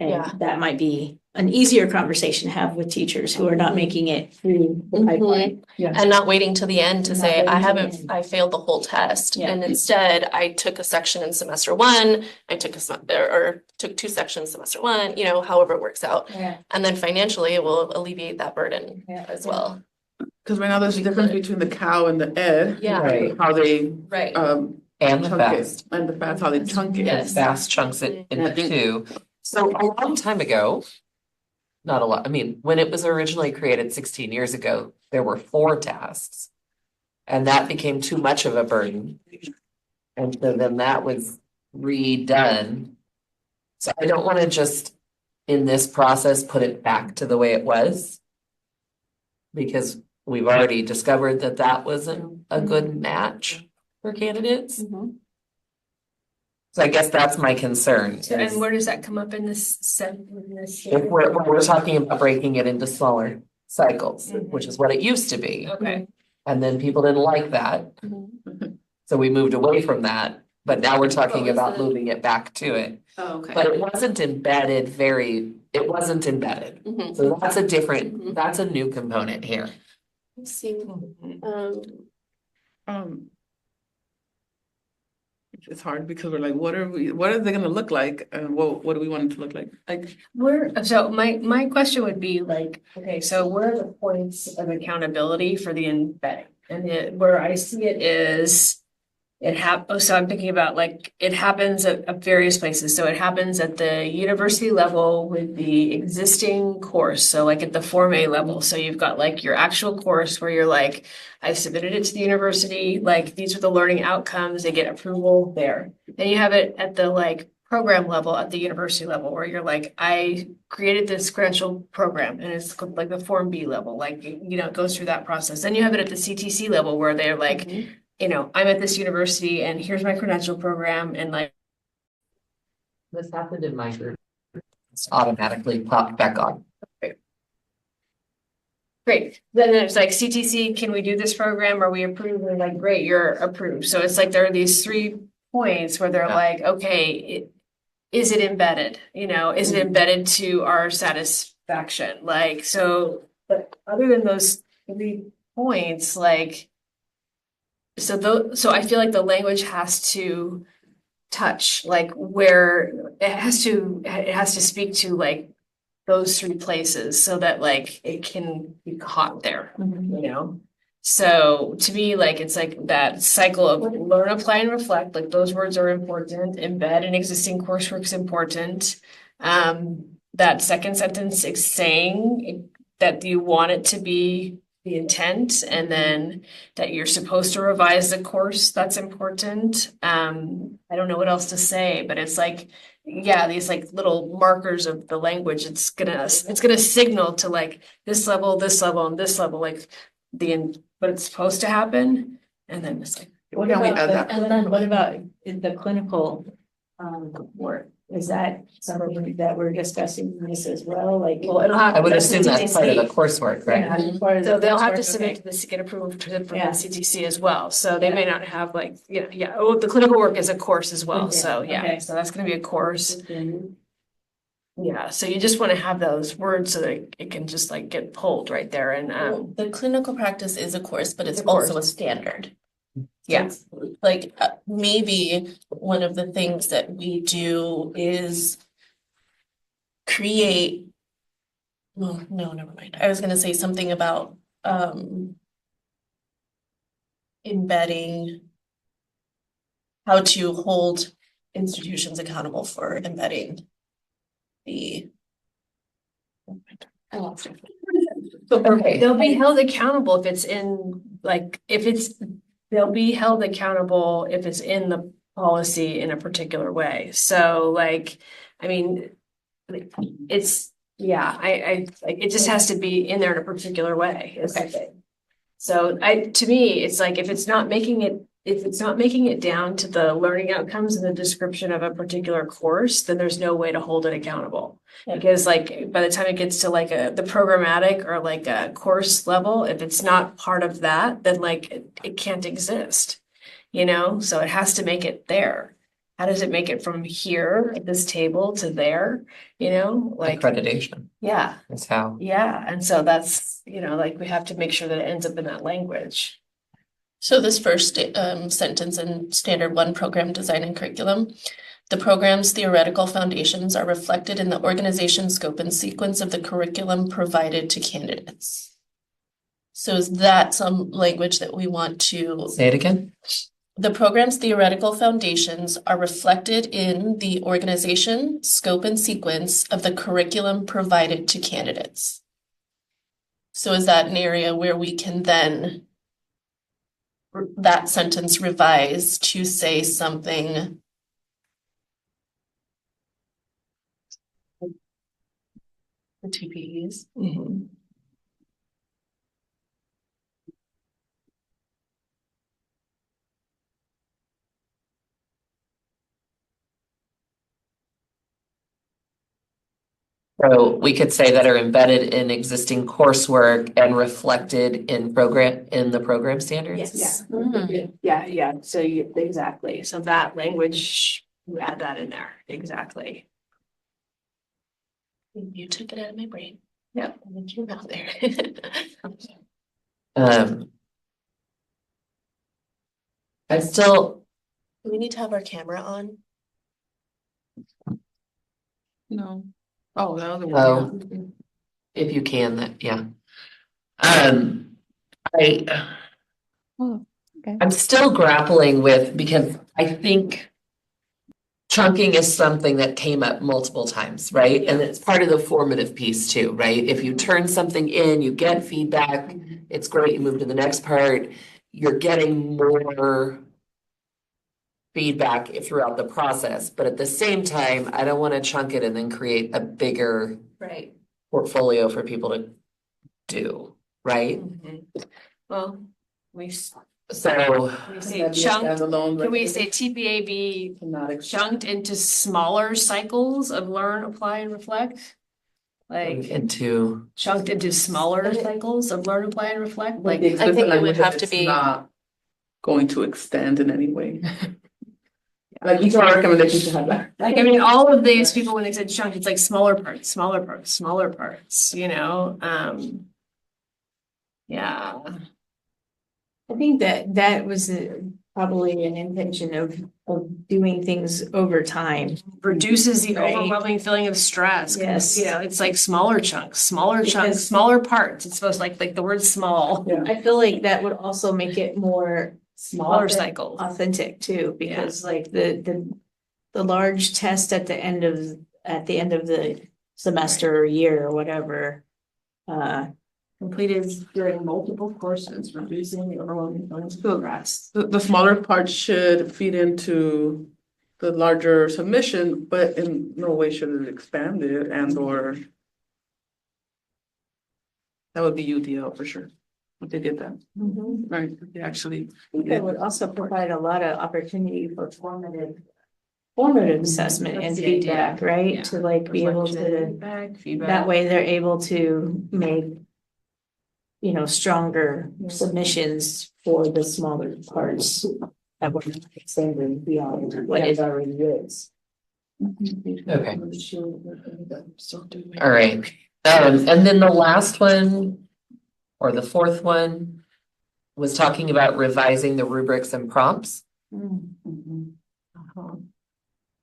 Yeah. And that might be an easier conversation to have with teachers who are not making it through the Mhm. pipeline. And not waiting till the end to Not say, waiting I till the haven't, end. I failed the whole test. Yeah. And instead, I took a section in semester one, I took or took 2 sections semester one, however it works out. Yeah. And then financially, it will alleviate that burden Yeah. as well. Because right now there's a difference between the cow and the ed. Yeah. Right. How they, Right. And the chunk fast. it, and the fast, how they chunk it. Yes. Fast chunks it And I into think- two. So a long time ago, not a lot, I mean, when it was originally created 16 years ago, there were 4 tasks. And that became too much of a burden. And so then that was redone. So I don't want to just, in this process, put it back to the way it was. Because we've already discovered that that wasn't a good match for candidates. So I guess that's my concern. So, and is where does that come up in this If we're talking about breaking it into smaller cycles, which is what it used to be. Okay. And then people didn't like that. So we moved away from that, but now we're talking was about the- moving it back to it. Oh, okay. But it wasn't embedded. Mhm. So that's a different, that's a new component here. Let's see. Um, it's hard because we're like, what are they gonna look like? And what do we want it to look like? Like, So my question would be like, okay, so where are the points of accountability for the embedding? And where I see it is, so I'm thinking about like, it happens at various places. So it happens at the university level with the existing course. So like at the Form A level. So you've got like your actual course where you're like, I submitted it to the university, like these are the learning outcomes, they get approval there. Then you have it at the like program level at the university level where you're like, I created this credential program and it's like the Form B level, like, it goes through that process. Then you have it at the CTC level where they're like, I'm at this university and here's my credential program and like. This happened in my group. It's automatically popped back on. Great. Then there's like CTC, can we do this program? Are we approved? We're like, great, you're approved. So it's like there are these 3 points where they're Yeah. like, okay, is it embedded? Is it embedded to our satisfaction? Like, so, but other than those 3 points, like, so I feel like the language has to touch, like where it has to speak to like those 3 places so that like it can be caught there, So to me, like it's like that cycle of learn, apply, and reflect, like those words are important. Embed in existing coursework is important. That second sentence is saying that you want it to be the intent, and then that you're supposed to revise the course, that's important. I don't know what else to say, but it's like, yeah, these like little markers of the language, it's gonna signal to like this level, and this level, like but it's supposed to happen, and then it's like. What Can we about, add that? and then what about the clinical work? Is that something that we're discussing in this as well? Like, Well, it'll have. I would that's assume the that's part of the CTC. coursework, right? yeah, part of So the they'll have to coursework, submit okay. to this, get approved from the Yeah. CTC as well, so they may not have like, oh, the clinical work is a course as well, Okay, so okay. so that's gonna be a course. Yeah, so you just wanna have those words so that it can just like get pulled right there and, The clinical practice is a course, but it's It's a course. also a standard. Yeah. Like maybe one of the things that we do is create. Well, no, never mind. I was gonna say something about embedding how to hold institutions accountable for embedding the. I lost it. Okay. They'll be held accountable if it's in, they'll be held accountable if it's in the policy in a particular way. So like, I mean, it's, yeah, it just has to be in there in a particular way. Is the thing. So to me, it's like, if it's not making it down to the learning outcomes and the description of a particular course, then there's no way to hold it accountable. Because like, by the time it gets to like the programmatic or like a course level, if it's not part of that, then like it can't exist, you know? So it has to make it there. How does it make it from here at this table to there, you know, like, Accreditation yeah, is how. yeah. And so that's, you know, like we have to make sure that it ends up in that language. So this first sentence in Standard 1 Program Design and Curriculum, the program's theoretical foundations are reflected in the organization scope and sequence of the curriculum provided to candidates. So is that some language that we want to? Say it again. The program's theoretical foundations are reflected in the organization scope and sequence of the curriculum provided to candidates. So is that an area where we can then that sentence revise to say something the TPEs? Mm-hmm. So we could say that are embedded in existing coursework and reflected in the program standards? Yes. Mm. Yeah. So exactly. So that language, you add that in there. Exactly. You took it out of my brain. Yeah. And it came out there. I still, Do we need to have our camera on? No. Oh, the other Oh. one. if you can, that, yeah. Oh, okay. I'm still grappling with, because I think chunking is something that came up multiple times, right? And it's part of the formative piece too, right? If you turn something in, you get feedback, it's great, you move to the next part, you're getting more feedback throughout the process. But at the same time, I don't want to chunk it and then create a bigger Right. portfolio for people to do, right? Well, we So say chunked. Can we say TPA be Not chunked into smaller cycles of learn, apply, and reflect? Like into, chunked into smaller cycles of learn, apply, and reflect? Like, I think it would have to be- Not going to extend in any way. Like each of our recommendations to have that. I mean, all of these people, when they said chunked, it's like smaller parts, you know? Yeah. I think that was probably an intention of doing things over time. Reduces the Right. overwhelming feeling of stress. 'Cause, Yes. You know, it's like smaller chunks, Because- smaller parts. It's supposed like the word small. Yeah. I feel like that would also make it more Smaller cycles. authentic too, because like the large test at the end of the semester or year or whatever. Completed during multiple courses, reducing the overwhelming feelings of stress. The smaller parts should feed into the larger submission, but in no way should it expand it and or. That would be UDL for sure. If they did that, right? If they actually. I think that would also provide a lot of opportunity for formative assessment and That's the idea. feedback, right? Yeah. To like be able to, Feedback. that way they're able to make, you know, stronger submissions for the smaller parts that were extended beyond what it already is. okay, all right. And then the last one, or the fourth one, was talking about revising the rubrics and prompts.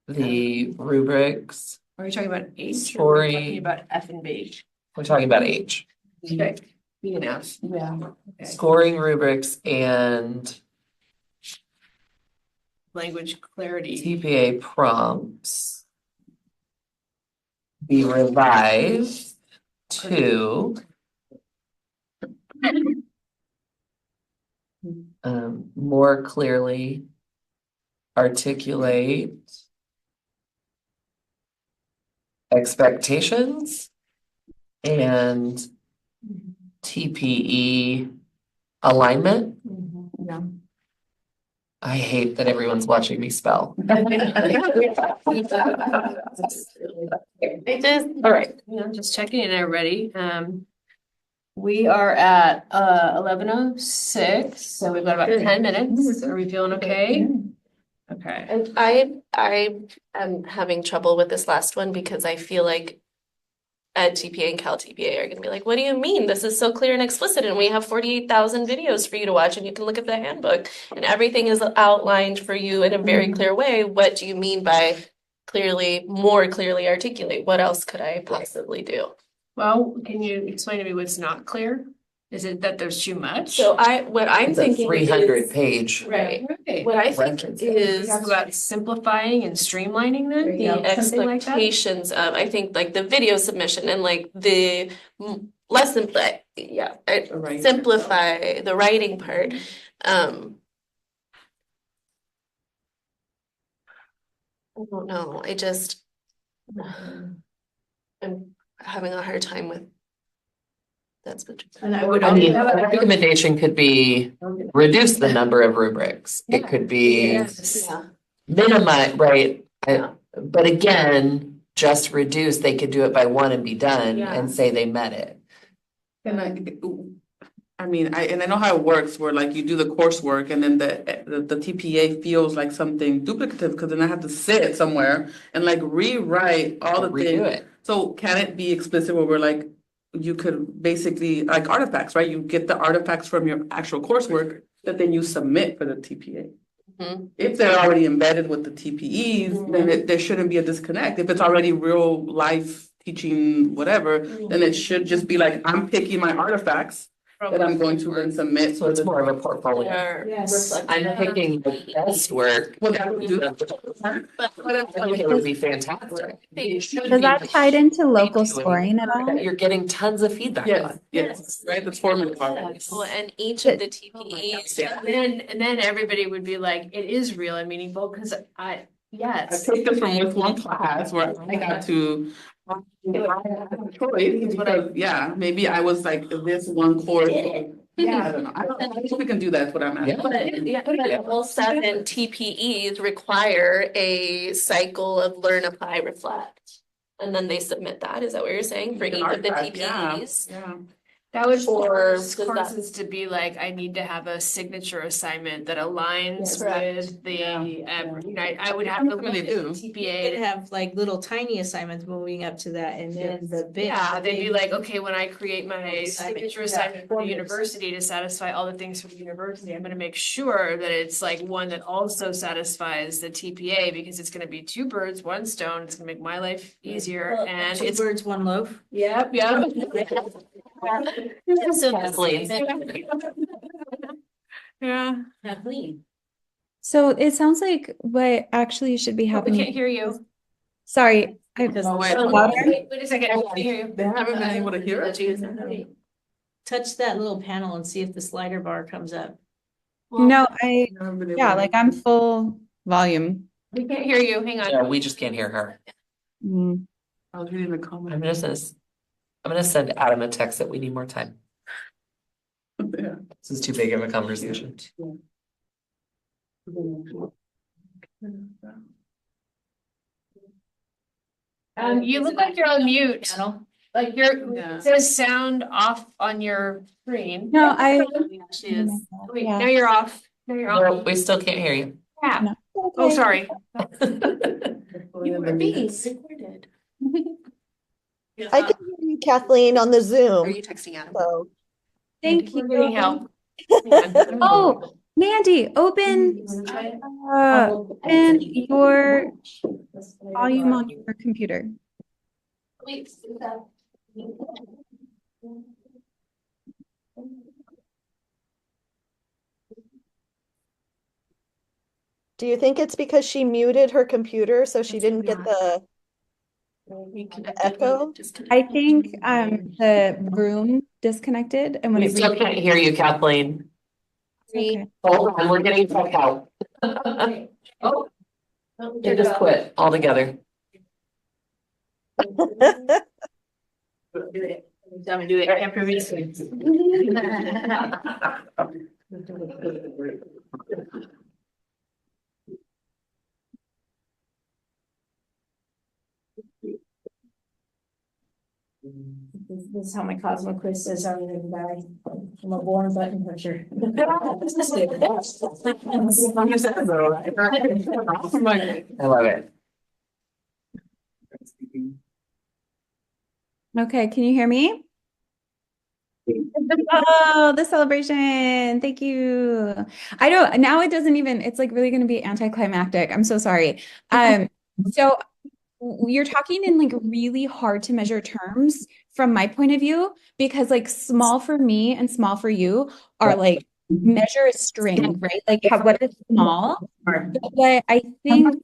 The rubrics, Are we talking about H or are we Story. talking about F and B? we're talking about H, Okay. B and F. Yeah. Okay. scoring rubrics and language clarity. TPA prompts be revised to more clearly articulate expectations and TPE alignment. Yeah. I hate that everyone's watching me spell. All right, just checking in already. We are at 11:06, so we've got about 10 minutes. Are we feeling okay? Okay. And I am having trouble with this last one because I feel like Ed TPA and Cal TPA are gonna be like, what do you mean? This is so clear and explicit and we have 48,000 videos for you to watch and you can look at the handbook and everything is outlined for you in a very clear way. What do you mean by more clearly articulate? What else could I possibly do? Well, can you explain to me what's not clear? Is it that there's too much? So what I'm It's a thinking 300 is, page. right, Right. what I think Reference. is Talk about simplifying and streamlining then? the Something like that? expectations of, I think like the video submission and like the less than, Right. simplify the writing part. I don't know, I'm having a hard time with. That's what. And I would I mean, also. a recommendation could be reduce the number of rubrics. It could be Yes. minimize, right? But again, just reduce, they could do it by one and be done Yeah. and say they met it. And I mean, I know how it works where like you do the coursework and then the TPA feels like something duplicative because then I have to sit somewhere and like rewrite all the Redo things. it. So can it be explicit where we're like, you could basically like artifacts, right? You get the artifacts from your actual coursework that then you submit for the TPA. Mhm. If they're already embedded with the TPEs, then there shouldn't be a disconnect. If it's already real life teaching, whatever, then it should just be like, I'm picking my artifacts that I'm going to then submit. So it's more of a portfolio. Yes. I'm picking the best work. Well, that would do that. It would be fantastic. Is that tied into local scoring at all? That you're getting tons of feedback Yes, on. yes, right, that's formative. Well, and each of the TPEs. And then everybody would be like, it is real and meaningful, because I yes. take this from this one class where I got to choice because, yeah, maybe I was like this one course. Yeah, I don't know. I think we can do that, what I'm asking. But all 7 TPEs require a cycle of learn, apply, reflect. And then they submit that, is that what you're saying, for each of the TPEs? Yeah. That would Or force does that- courses to be like, I need to have a signature assignment that aligns Correct. with the, I would have to look at They the do. They TPA. could have like little tiny assignments moving up to that and then the big. Yeah, they'd be like, okay, when I create my Assignment, signature yeah, assignment for the formulas. university to satisfy all the things for the university, I'm gonna make sure that it's like one that also satisfies the TPA, because it's gonna be 2 birds, 1 stone, it's gonna make my life easier, and Two it's. birds, one loaf. Yep. Yeah. Kathleen. So it sounds like what actually should be We can't happening. hear you. Sorry, Oh, wait. Louder? Wait a second, I can't hear you. They haven't been able to hear it. Touch that little panel and see if the slider bar comes up. No, They haven't been able yeah, to like hear I'm it. full volume. We can't hear you, hang on. Yeah, we just can't hear her. Mm. I was reading the comment. I'm gonna send Adam a text that we need more time. Yeah. This is too big of a conversation. You look like you're on mute, like Yeah. it says sound off on your screen. No, I. Wait, Yeah. now you're off, now you're No, off. we still can't hear you. Yeah. No. Oh, Okay. sorry. You are being recorded. I can hear you, Kathleen, on the Are Zoom. you texting Adam? So Thank We're you. getting help. Oh, Mandy, open your volume on your computer. Wait, Do you think it's because she muted her computer so she didn't get the echo? I think the room disconnected and when We it still can't hear you, Kathleen. okay. Hold on, we're getting back out. Oh, they just quit altogether. Tell me, do it after me. This is how my Cosmo quiz says I'm gonna die. I'm a born button pusher. I love it. Okay, can you hear me? Oh, the celebration. Thank you. I don't, now it doesn't even, it's like really going to be anticlimactic. I'm so sorry. So you're talking in like really hard to measure terms from my point of view, because like small for me and small for you are like measure a string, right? Like what is small? But I think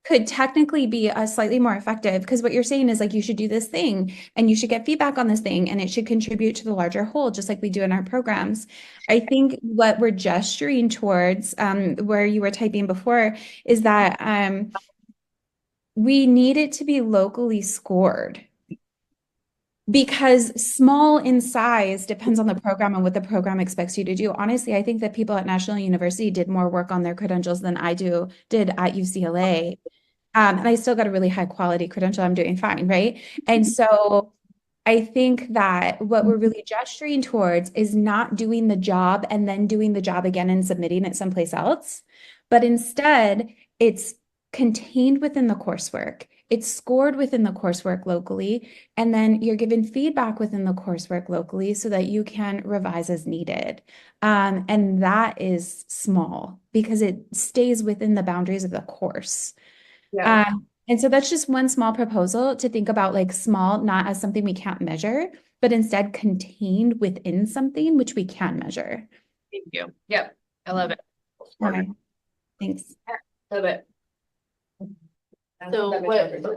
could technically be a slightly more effective, because what you're saying is like you should do this thing and you should get feedback on this thing and it should contribute to the larger whole, just like we do in our programs. I think what we're gesturing towards, where you were typing before, is that we need it to be locally scored. Because small in size depends on the program and what the program expects you to do. Honestly, I think that people at National University did more work on their credentials than I did at UCLA. And I still got a really high quality credential. I'm doing fine, right? And so I think that what we're really gesturing towards is not doing the job and then doing the job again and submitting it someplace else, but instead it's contained within the coursework. It's scored within the coursework locally, and then you're given feedback within the coursework locally so that you can revise as needed. And that is small because it stays within the boundaries of the course. Yeah. And so that's just one small proposal to think about, like small, not as something we can't measure, but instead contained within something which we can measure. Thank you. Yep. I love it. Okay. Thanks. Love it. So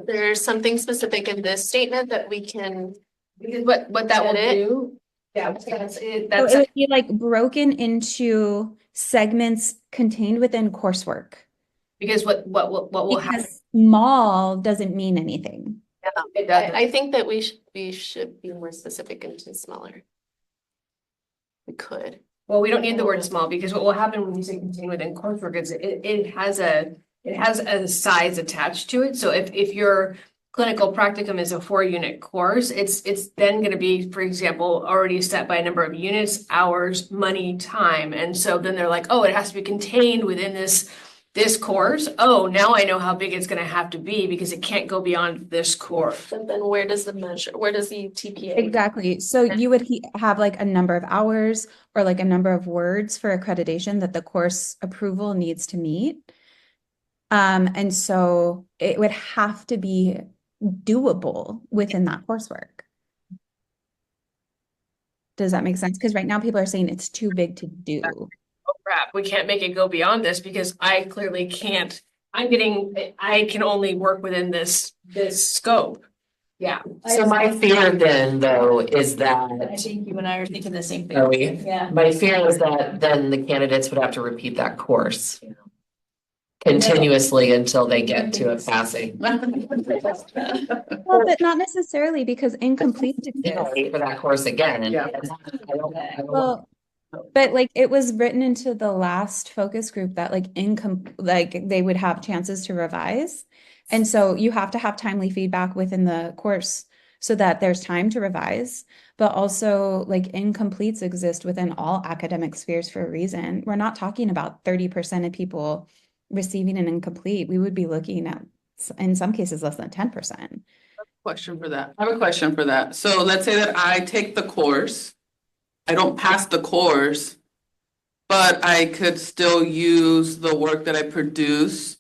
there's something specific in this statement that we can, Because what that will Get it? do. Yeah, that's it. So That's it would be like broken into segments contained within coursework. because what will happen. Because small doesn't mean anything. It doesn't. I think that we should be more specific into smaller. We could. Well, we don't need the word small, because what will happen when you say contain within coursework is it has a size attached to it. So if your clinical practicum is a 4-unit course, it's then going to be, for example, already set by a number of units, hours, money, time. And so then they're like, oh, it has to be contained within this course. Oh, now I know how big it's going to have to be because it can't go beyond this course. But then where does the TPA? Exactly. So you would have like a number of hours or like a number of words for accreditation that the course approval needs to meet. And so it would have to be doable within that coursework. Does that make sense? Because right now people are saying it's too big to do. Oh crap, we can't make it go beyond this because I clearly can't. I can only work within this scope. Yeah. So my fear then, though, is I that, think you and I are thinking the same thing. are we? Yeah. My fear is that then the candidates would have to repeat that course continuously until they get to a passing. Well, but not necessarily, because incomplete exists. Wait for that course again, and Yeah. I don't Well, but like it was written into the last focus group that like they would have chances to revise. And so you have to have timely feedback within the course so that there's time to revise. But also like incompletes exist within all academic spheres for a reason. We're not talking about 30% of people receiving an incomplete. We would be looking at, in some cases, less than 10%. Question for that. I have a question for that. So let's say that I take the course, I don't pass the course, but I could still use the work that I produce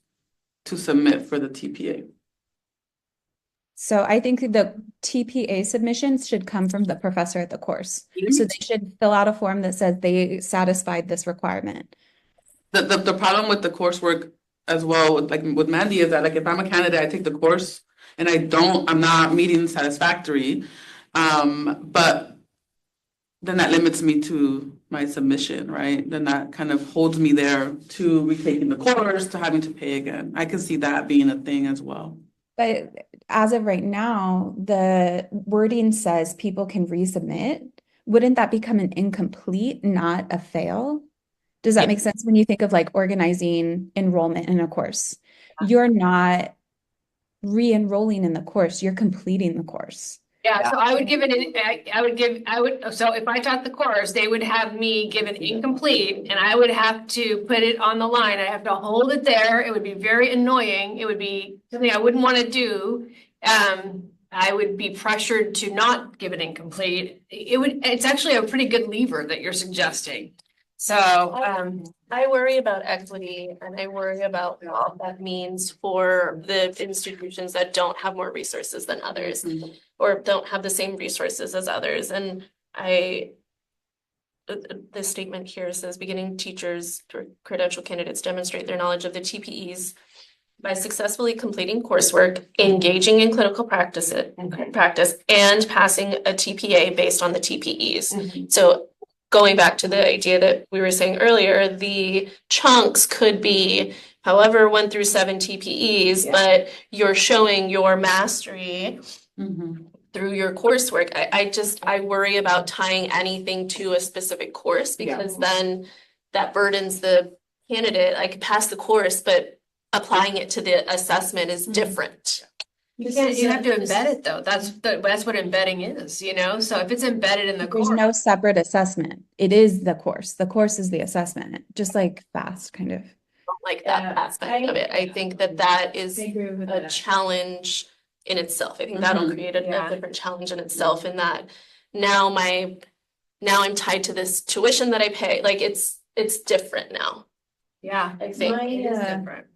to submit for the TPA. So I think the TPA submissions should come from the professor at the course. So they should fill out a form that says they satisfied this requirement. the problem with the coursework as well, with Mandy, is that like if I'm a candidate, I take the course and I'm not meeting satisfactory, but then that limits me to my submission, right? Then that kind of holds me there to retaking the course, to having to pay again. I can see that being a thing as well. But as of right now, the wording says people can resubmit. Wouldn't that become an incomplete, not a fail? Does that make sense when you think of like organizing enrollment in a course? You're not re-enrolling in the course, you're completing the course. Yeah, so I would give it, so if I taught the course, they would have me give it incomplete and I would have to put it on the line. I have to hold it there. It would be very annoying. It would be something I wouldn't want to do. I would be pressured to not give it incomplete. It's actually a pretty good lever that you're suggesting. So, I worry about equity and I worry about what that means for the institutions that don't have more resources than others or don't have the same resources as others. And the statement here says beginning teachers or credential candidates demonstrate their knowledge of the TPEs by successfully completing coursework, engaging in clinical practice and passing a TPA based on the TPEs. So going back to the idea that we were saying earlier, the chunks could be however 1 through 7 TPEs, but you're showing your mastery through your coursework. I worry about tying anything to a specific course because then that burdens the candidate. I could pass the course, but applying it to the assessment is different. you have to embed it though. That's what embedding is, you know? So if it's embedded in the There's course. no separate assessment. It is the course. The course is the assessment, just like FAST kind of. Like that aspect of it. I think that is agree with a that. challenge in itself. I think that'll create a different challenge in itself in that now I'm tied to this tuition that I pay. Like it's different now. Yeah, I think. it is different.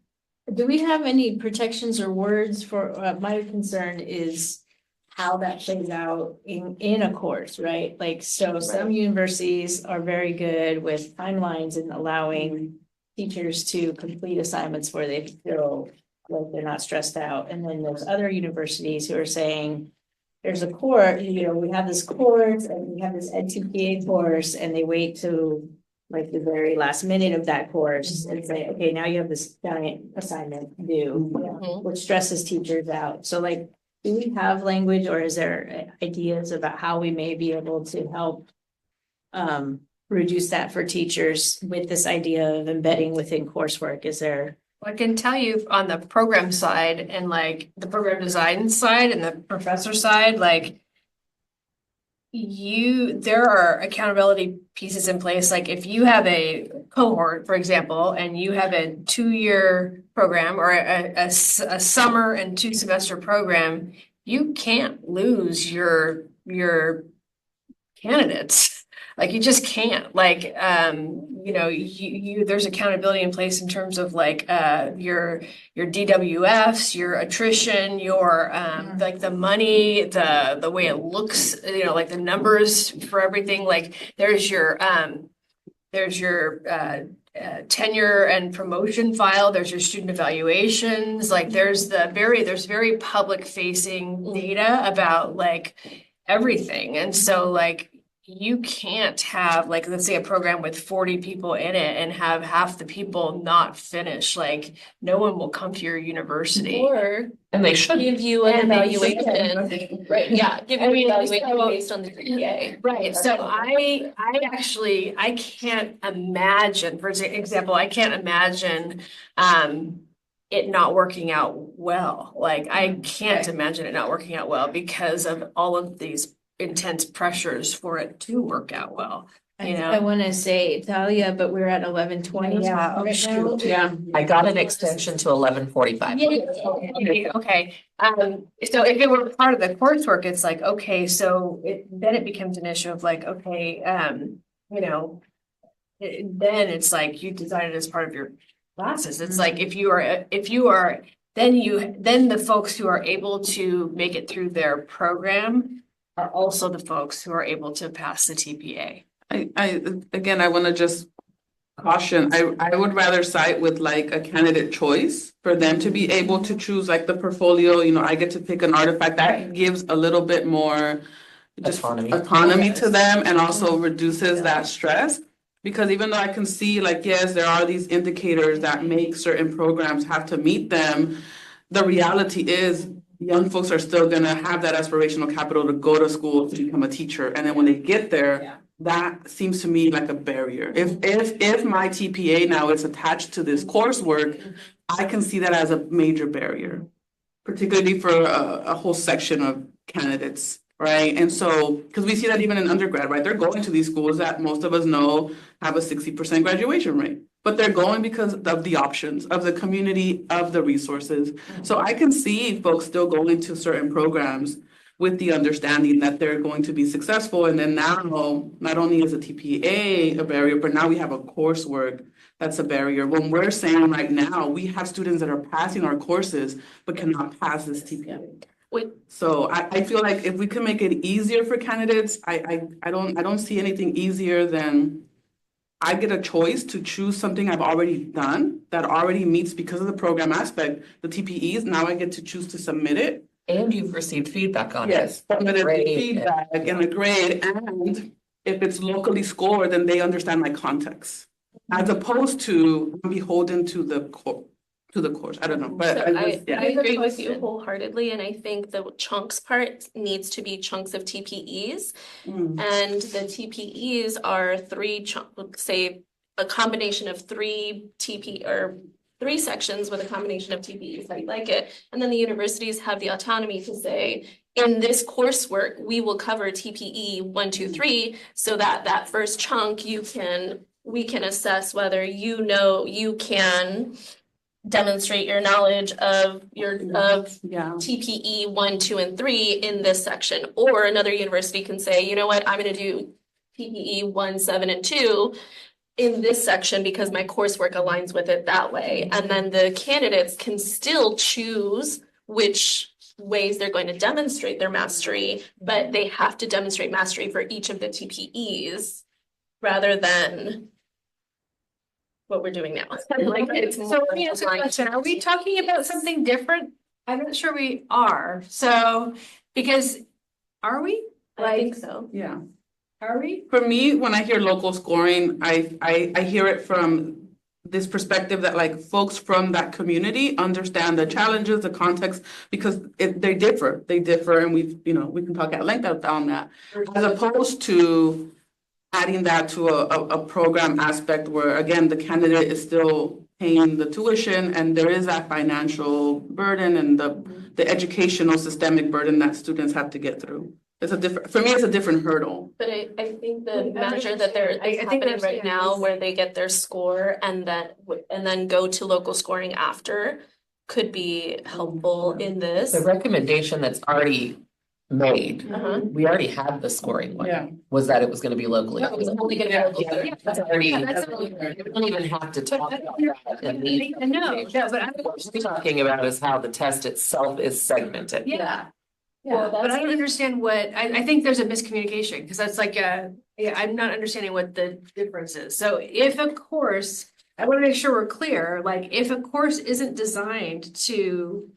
Do we have any protections or words for, my concern is how that plays out in a course, right? Like, so some universities are very good with timelines and allowing teachers to complete assignments where they feel like they're not stressed out. And then there's other universities who are saying, there's a course, we have this course and we have this EdTPA course, and they wait to like the very last minute of that course and say, okay, now you have this giant assignment due, which stresses teachers out. So like, do we have language or is there ideas about how we may be able to help reduce that for teachers with this idea of embedding within coursework? Is there? I can tell you on the program side and like the program design side and the professor side, like there are accountability pieces in place. Like if you have a cohort, for example, and you have a 2-year program or a summer and 2-semester program, you can't lose your candidates. Like you just can't. Like there's accountability in place in terms of like your DWFs, your attrition, your like the money, the way it looks, like the numbers for everything. Like there's your tenure and promotion file, there's your student evaluations, like there's very public facing data about like everything. And so like you can't have like, let's say a program with 40 people in it and have half the people not finish. Like no one will come to your university. And they should give you an And they evaluation. Right, yeah, give you an evaluation based on the GPA. Right, so I can't imagine, for example, I can't imagine it not working out well. Like I can't imagine it not working out well because of all of these intense pressures for it to work out well. I want to say Talia, but we're at 11:20 now. Right now. Yeah. I got an extension to 11:45. Okay. So if it were part of the coursework, it's like, okay, so then it becomes an issue of like, okay, then it's like you design it as part of your classes. It's like if you are, then the folks who are able to make it through their program are also the folks who are able to pass the TPA. I want to just caution, I would rather side with like a candidate choice for them to be able to choose like the portfolio, I get to pick an artifact that gives a little bit more just autonomy to them and also reduces that stress. Because even though I can see like, yes, there are these indicators that make certain programs have to meet them, the reality is young folks are still gonna have that aspirational capital to go to school to become a teacher. And then when they get there, that seems to me like a barrier. If my TPA now is attached to this coursework, I can see that as a major barrier, particularly for a whole section of candidates, right? And so, because we see that even in undergrad, right? They're going to these schools that most of us know have a 60% graduation rate, but they're going because of the options, of the community, of the resources. So I can see folks still going to certain programs with the understanding that they're going to be successful. And then now, not only is a TPA a barrier, but now we have a coursework that's a barrier. When we're saying right now, we have students that are passing our courses, but cannot pass this TPA. So I feel like if we can make it easier for candidates, I don't see anything easier than I get a choice to choose something I've already done that already meets, because of the program aspect, the TPEs. Now I get to choose to submit it. And you've received feedback on it. Yes, feedback and a grade, and if it's locally scored, then they understand my context, as opposed to beholden to the course. I don't know, but So I yeah. agree with you wholeheartedly, and I think the chunks part needs to be chunks of TPEs. And the TPEs are say a combination of three sections with a combination of TPEs, how you like it. And then the universities have the autonomy to say, in this coursework, we will cover TPE 1, 2, 3, so that first chunk we can assess whether you can demonstrate your knowledge of TPE 1, 2, and 3 in this section. Or another university can say, you know what, I'm going to do TPE 1, 7, and 2 in this section because my coursework aligns with it that way. And then the candidates can still choose which ways they're going to demonstrate their mastery, but they have to demonstrate mastery for each of the TPEs rather than what we're doing now. Like it's So let me ask a question. Are we talking about something different? I'm not sure we are. So, because are we? I think so. Yeah. Are we? For me, when I hear local scoring, I hear it from this perspective that like folks from that community understand the challenges, the context, because they differ, and we can talk at length on that, as opposed to adding that to a program aspect where, again, the candidate is still paying the tuition and there is that financial burden and the educational systemic burden that students have to get through. For me, it's a different hurdle. But I think the measure that they're happening right now, where they get their score and then go to local scoring after, could be helpful in this. The recommendation that's already made, we already had the scoring one. Yeah. Was that it was going to be locally. No, it was only going to be local. Yeah, that's already. Yeah, We don't even have to talk about that in these. No, but What we're talking about is how the test itself is segmented. yeah. Well, But I that's- don't understand I think there's a miscommunication, because that's like I'm not understanding what the difference is. So if a course, I want to make sure we're clear, like if a course isn't designed to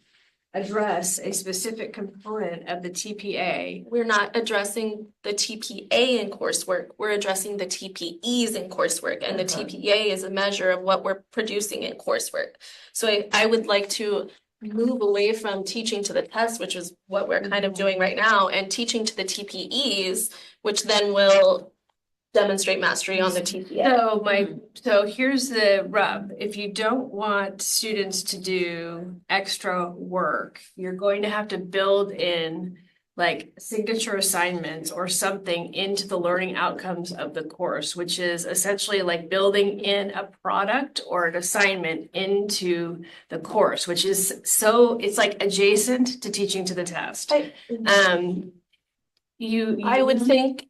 address a specific component of the TPA. We're not addressing the TPA in coursework, we're addressing the TPEs in coursework, and the TPA is a measure of what we're producing in coursework. So I would like to move away from teaching to the test, which is what we're kind of doing right now, and teaching to the TPEs, which then will demonstrate mastery on the TPA. So here's the rub. If you don't want students to do extra work, you're going to have to build in like signature assignments or something into the learning outcomes of the course, which is essentially like building in a product or an assignment into the course, which is it's like adjacent to teaching to the test. I would think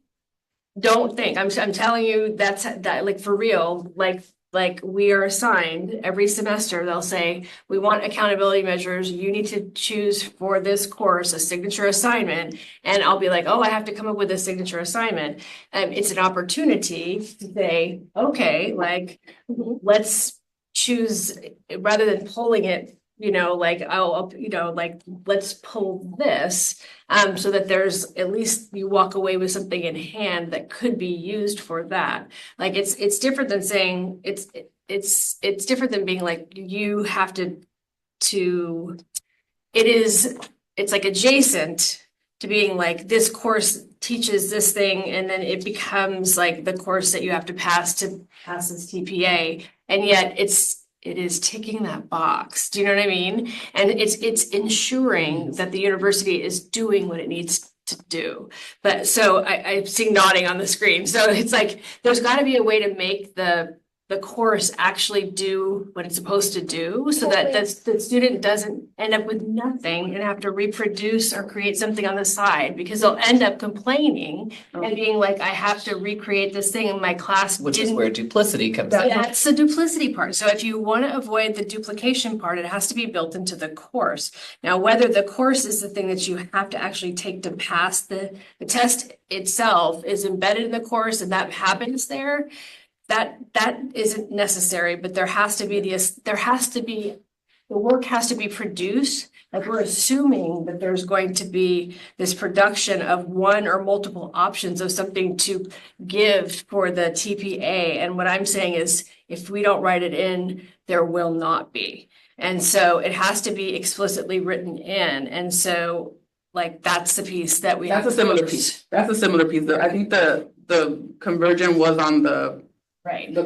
Don't think, I'm telling you, that like for real, like like we are assigned every semester, they'll say, we want accountability measures. You need to choose for this course a signature assignment. And I'll be like, oh, I have to come up with a signature assignment. It's an opportunity to say, okay, like, let's choose rather than pulling it, like, oh, like, let's pull this. So that there's at least you walk away with something in hand that could be used for that. Like it's different than saying it's different than being like you have to it's like adjacent to being like this course teaches this thing and then it becomes like the course that you have to pass this TPA, and yet it is ticking that box. Do you know what I mean? And it's ensuring that the university is doing what it needs to do. But so I see nodding on the screen. So it's like there's got to be a way to make the course actually do what it's supposed to do so that the student doesn't end up with nothing and have to reproduce or create something on the side, because they'll end up complaining and being like, I have to recreate this thing in my class. Which is where duplicity comes in. That's the duplicity part. So if you want to avoid the duplication part, it has to be built into the course. Now, whether the course is the thing that you have to actually take to pass the test itself is embedded in the course and that happens there, that isn't necessary, but the work has to be produced. Like we're assuming that there's going to be this production of one or multiple options of something to give for the TPA. And what I'm saying is if we don't write it in, there will not be. And so it has to be explicitly written in. And so like that's the piece that we That's have a similar piece. That's a similar piece. I think the conversion was on the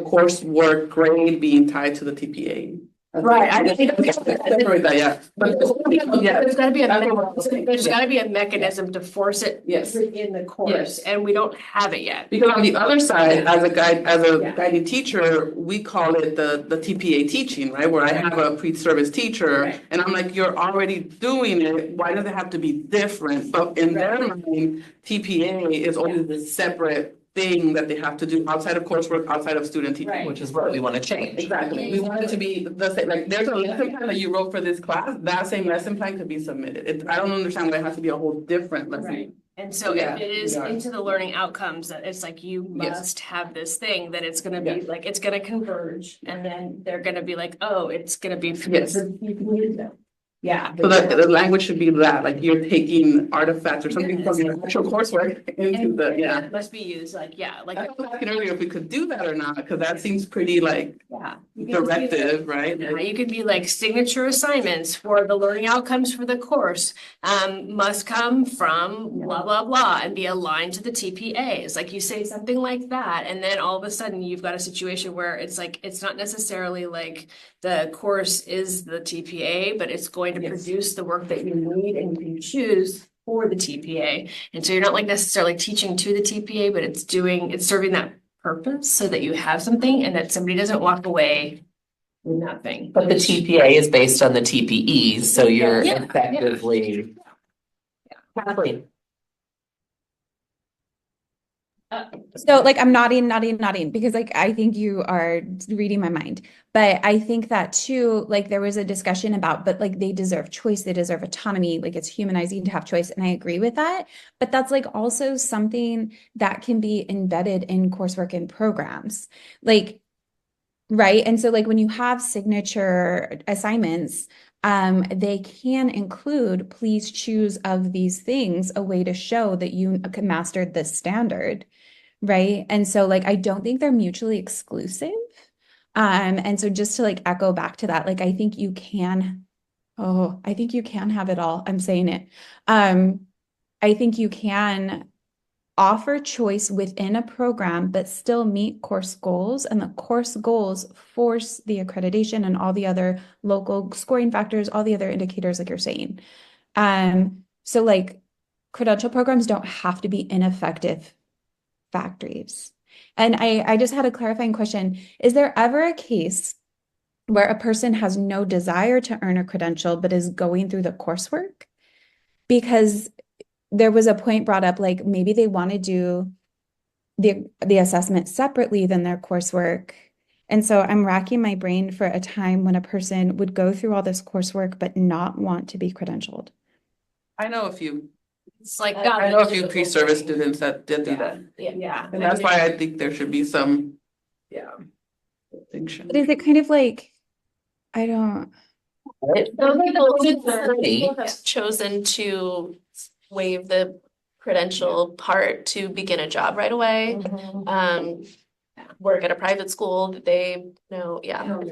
coursework grade being tied to the TPA. Right, I think separate that, yeah. But there's gotta be a mechanism to force it in the course, Yes. and we don't have it yet. Because on the other side, as a guiding teacher, we call it the TPA teaching, right? Where I have a pre-service teacher, and I'm like, you're already doing it. Why does it have to be different? But in their mind, TPA is always the separate thing that they have to do outside of coursework, outside of student teaching. Which is what we want to change. Exactly. We want it to be the same, like there's a lesson plan that you wrote for this class, that same lesson plan could be submitted. I don't understand why it has to be a whole different lesson. Right. And so Yeah, if it is we are. into the learning outcomes, that it's like you must have this thing that it's gonna be like, it's gonna converge, and then they're gonna be like, oh, it's gonna be. Yes. Yeah. So that the language should be that, like you're taking artifacts or something from your actual coursework into the, yeah. It must be used like, like. I was asking earlier if we could do that or not, because that seems pretty like Yeah. directive, right? Yeah, you could be like signature assignments for the learning outcomes for the course, must come from blah, blah, blah, and be aligned to the TPAs. Like you say something like that, and then all of a sudden you've got a situation where it's like, it's not necessarily like the course is the TPA, but it's going to produce the work that you need and you can choose for the TPA. And so you're not like necessarily teaching to the TPA, but it's serving that purpose so that you have something and that somebody doesn't walk away with nothing. But the TPA is based on the TPEs, so you're Yeah. effectively. Kathleen. So like I'm nodding because like I think you are reading my mind. But I think that too, like there was a discussion about, but like they deserve choice, they deserve autonomy, like it's humanizing to have choice. And I agree with that. But that's like also something that can be embedded in coursework and programs. Like, right. And so like when you have signature assignments, they can include, please choose of these things, a way to show that you mastered this standard. Right. And so like, I don't think they're mutually exclusive. And so just to like echo back to that, like, I think you can have it all. I'm saying it. I think you can offer choice within a program, but still meet course goals, and the course goals force the accreditation and all the other local scoring factors, all the other indicators like you're saying. So like credential programs don't have to be ineffective factories. And I just had a clarifying question. Is there ever a case where a person has no desire to earn a credential, but is going through the coursework? Because there was a point brought up, like maybe they want to do the assessment separately than their coursework. And so I'm racking my brain for a time when a person would go through all this coursework but not want to be credentialed. I know a few, It's like. I know a few pre-service students that did do that. Yeah. And that's why I think there should be some, distinction. But is it kind of like, I don't, People have chosen to waive the credential part to begin a job right away. Work at a private school that they know,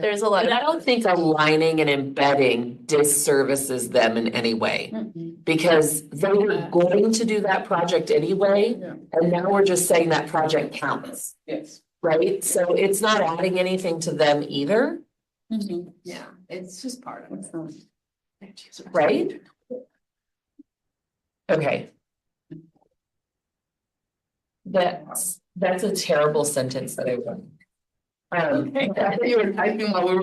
there's a lot But I of. don't think aligning and embedding disservices them in any way. Because they were going to do that project anyway, and now we're just saying that project counts, Yes. right? So it's not adding anything to them either, Yeah, it's just part of it. right? Okay. That's a terrible sentence that I wrote. You were typing while we were,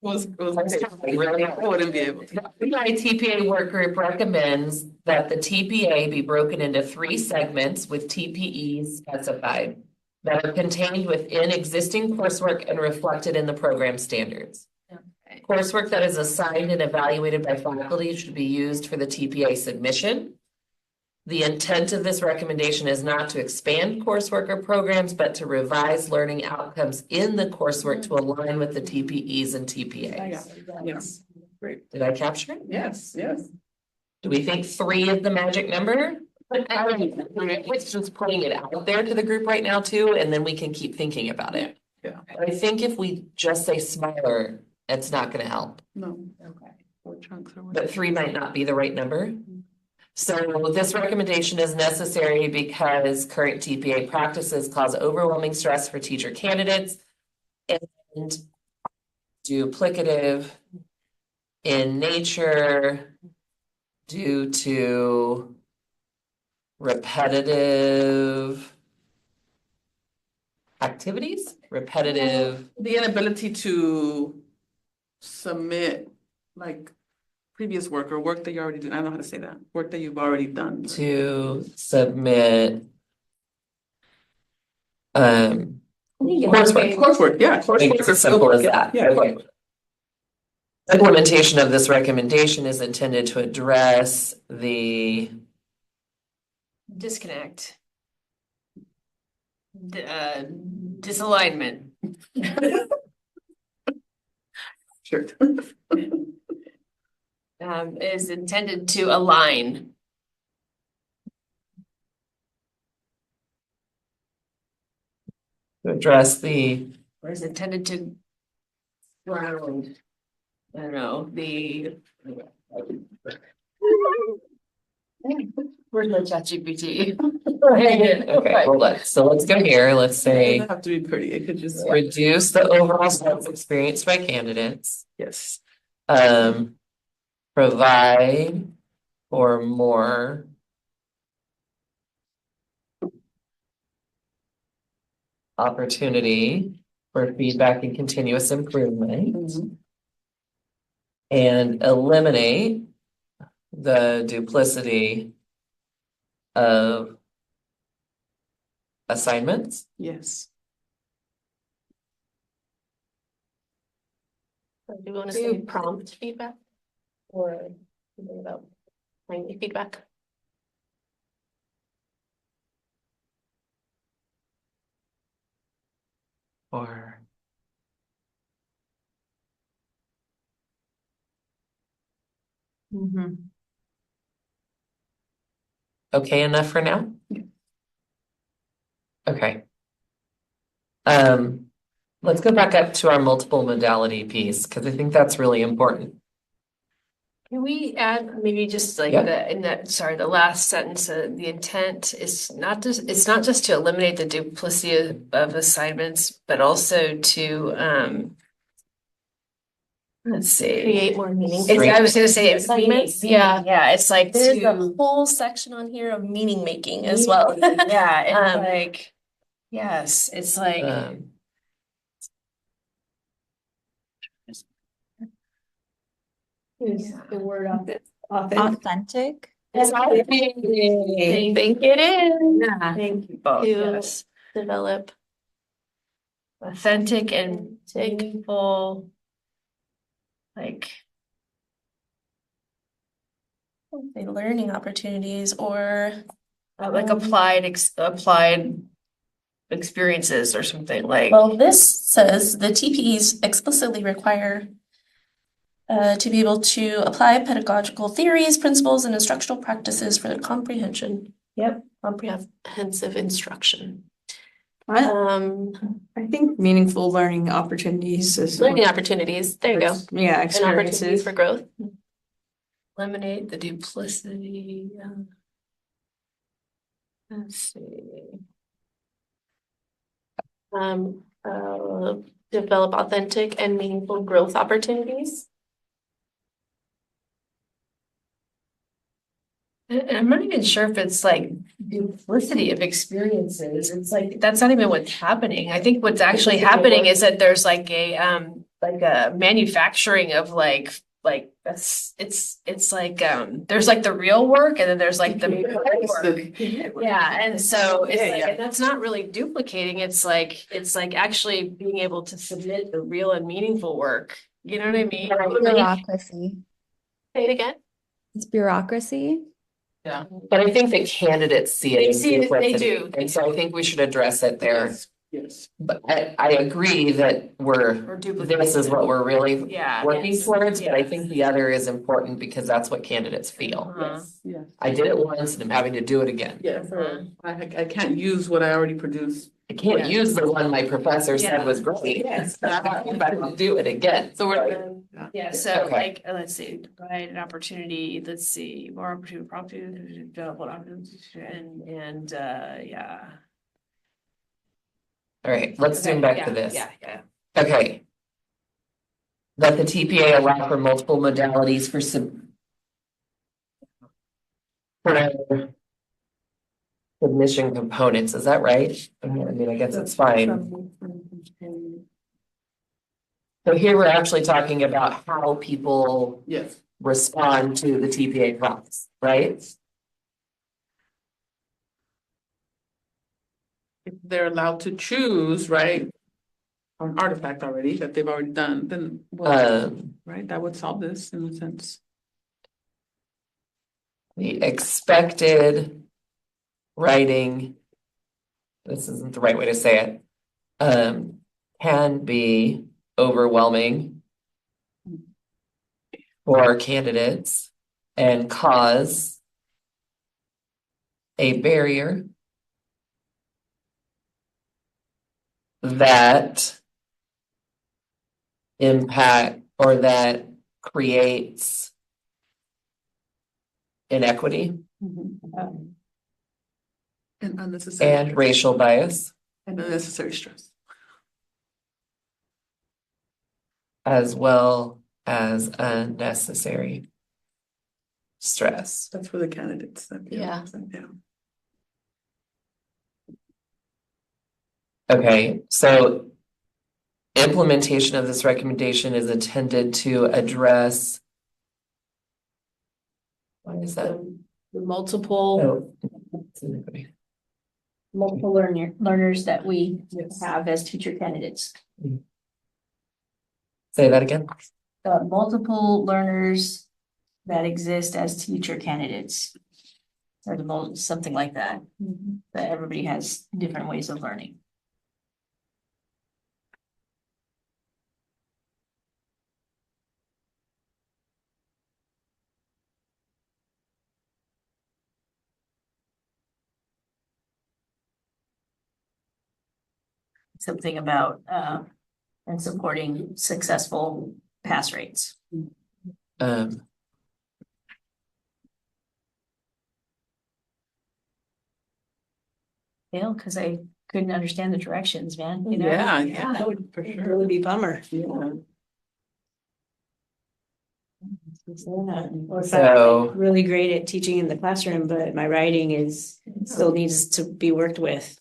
was Really? I wouldn't be able to. The TPA work group recommends that the TPA be broken into 3 segments with TPEs specified that are contained within existing coursework and reflected in the program standards. Coursework that is assigned and evaluated by faculty should be used for the TPA submission. The intent of this recommendation is not to expand coursework or programs, but to revise learning outcomes in the coursework to align with the TPEs and TPAs. Yes, great. Did I capture it? Yes, yes. Do we think 3 is the magic number? It's just putting it out there to the group right now too, and then we can keep thinking about it. Yeah. I think if we just say smaller, it's not gonna help, No. Okay. 4 chunks or but 3 might not be the right number. So this recommendation is necessary because current TPA practices cause overwhelming stress for teacher candidates and duplicative in nature due to repetitive activities, The inability to submit like previous work or work that you already did. I don't know how to say that. Work that you've already done. to submit coursework. Coursework, yeah. I think it's as simple as that. Yeah. Okay. Implementation of this recommendation is intended to address the Disconnect. Disalignment. Sure. Is intended to align. to address the Or is intended to ground. I don't know, where's my ChatGPT? okay, hold on. So let's go here. Let's It say doesn't have to be pretty. It could just. reduce the overall stress experienced by candidates. Yes. Provide for more opportunity for feedback and continuous improvement. And eliminate the duplicity of assignments. Yes. Do you want to say prompt feedback? Or something about timely feedback? Or okay enough for now? Yeah. Okay. Let's go back up to our multiple modality piece, because I think that's really important. Can we add maybe just like Yeah. the last sentence, the intent is not just, it's not just to eliminate the duplicity of assignments, but also to, let's see. Create more meaning. I was gonna say, Assignments, yeah. yeah, it's like There's a to, whole section on here of meaning making as well. yeah, it's Um, like, yes, it's like, Is the word authentic? authentic. I think it is. Yeah. thank you both, To yes. develop authentic and meaningful, like, Say learning opportunities or like applied experiences or something like. well, this says the TPEs explicitly require to be able to apply pedagogical theories, principles, and instructional practices for the comprehension. Yep. Comprehensive instruction. I think meaningful learning opportunities is. Learning opportunities, there you go. Yeah, And opportunities experiences. for growth. Eliminate the duplicity. Let's see. Develop authentic and meaningful growth opportunities. I'm not even sure if it's like duplicity of experiences. It's like, that's not even what's happening. I think what's actually happening is that there's like a manufacturing of it's like, there's like the real work and then there's like the work. Yeah, and so it's like, and that's not really duplicating. It's like actually being able to submit the real and meaningful work. You know what I mean? Bureaucracy. Say it again. It's bureaucracy. But I think the candidates see it They as see it, they duplicity, do. and so I think we should address it there. Yes. But I agree that Or duplicate. this is what we're really Yeah. working yes, towards, but I yes. think the other is important because that's what candidates feel. Uh-huh. Yes. I did it once and I'm having to do it again. Yeah, I can't use what I already produced. I can't Yeah. use the one my professor Yeah. said was great. Yes. But I'll do it again. So we're, Yeah, so Okay. like, let's see, provide an opportunity, let's see, more opportunity, property, develop opportunities, and, yeah. All right, let's zoom back to this. Yeah. Okay. That the TPA allow for multiple modalities for submission components, is that right? I mean, I guess it's fine. So here we're actually talking about how people yes. respond to the TPA prompts, right? If they're allowed to choose, right? An artifact already that they've already done, then right, that would solve this in a sense. The expected writing, this isn't the right way to say it, can be overwhelming for candidates and cause a barrier that impact or that creates inequity And unnecessary and stress. racial bias, And unnecessary stress. as well as unnecessary stress. That's for the candidates. Yeah. Okay, so implementation of this recommendation is intended to address. What is that? The multiple Oh. learners that we have as teacher candidates. Say that again. The multiple learners that exist as teacher candidates. Or something like that. That everybody has different ways of learning. Something about and supporting successful pass rates. Because I couldn't understand the directions, man, you know? Yeah, that would for It sure. would be bummer. Yeah. Or if So- I'm really great at teaching in the classroom, but my writing still needs to be worked with.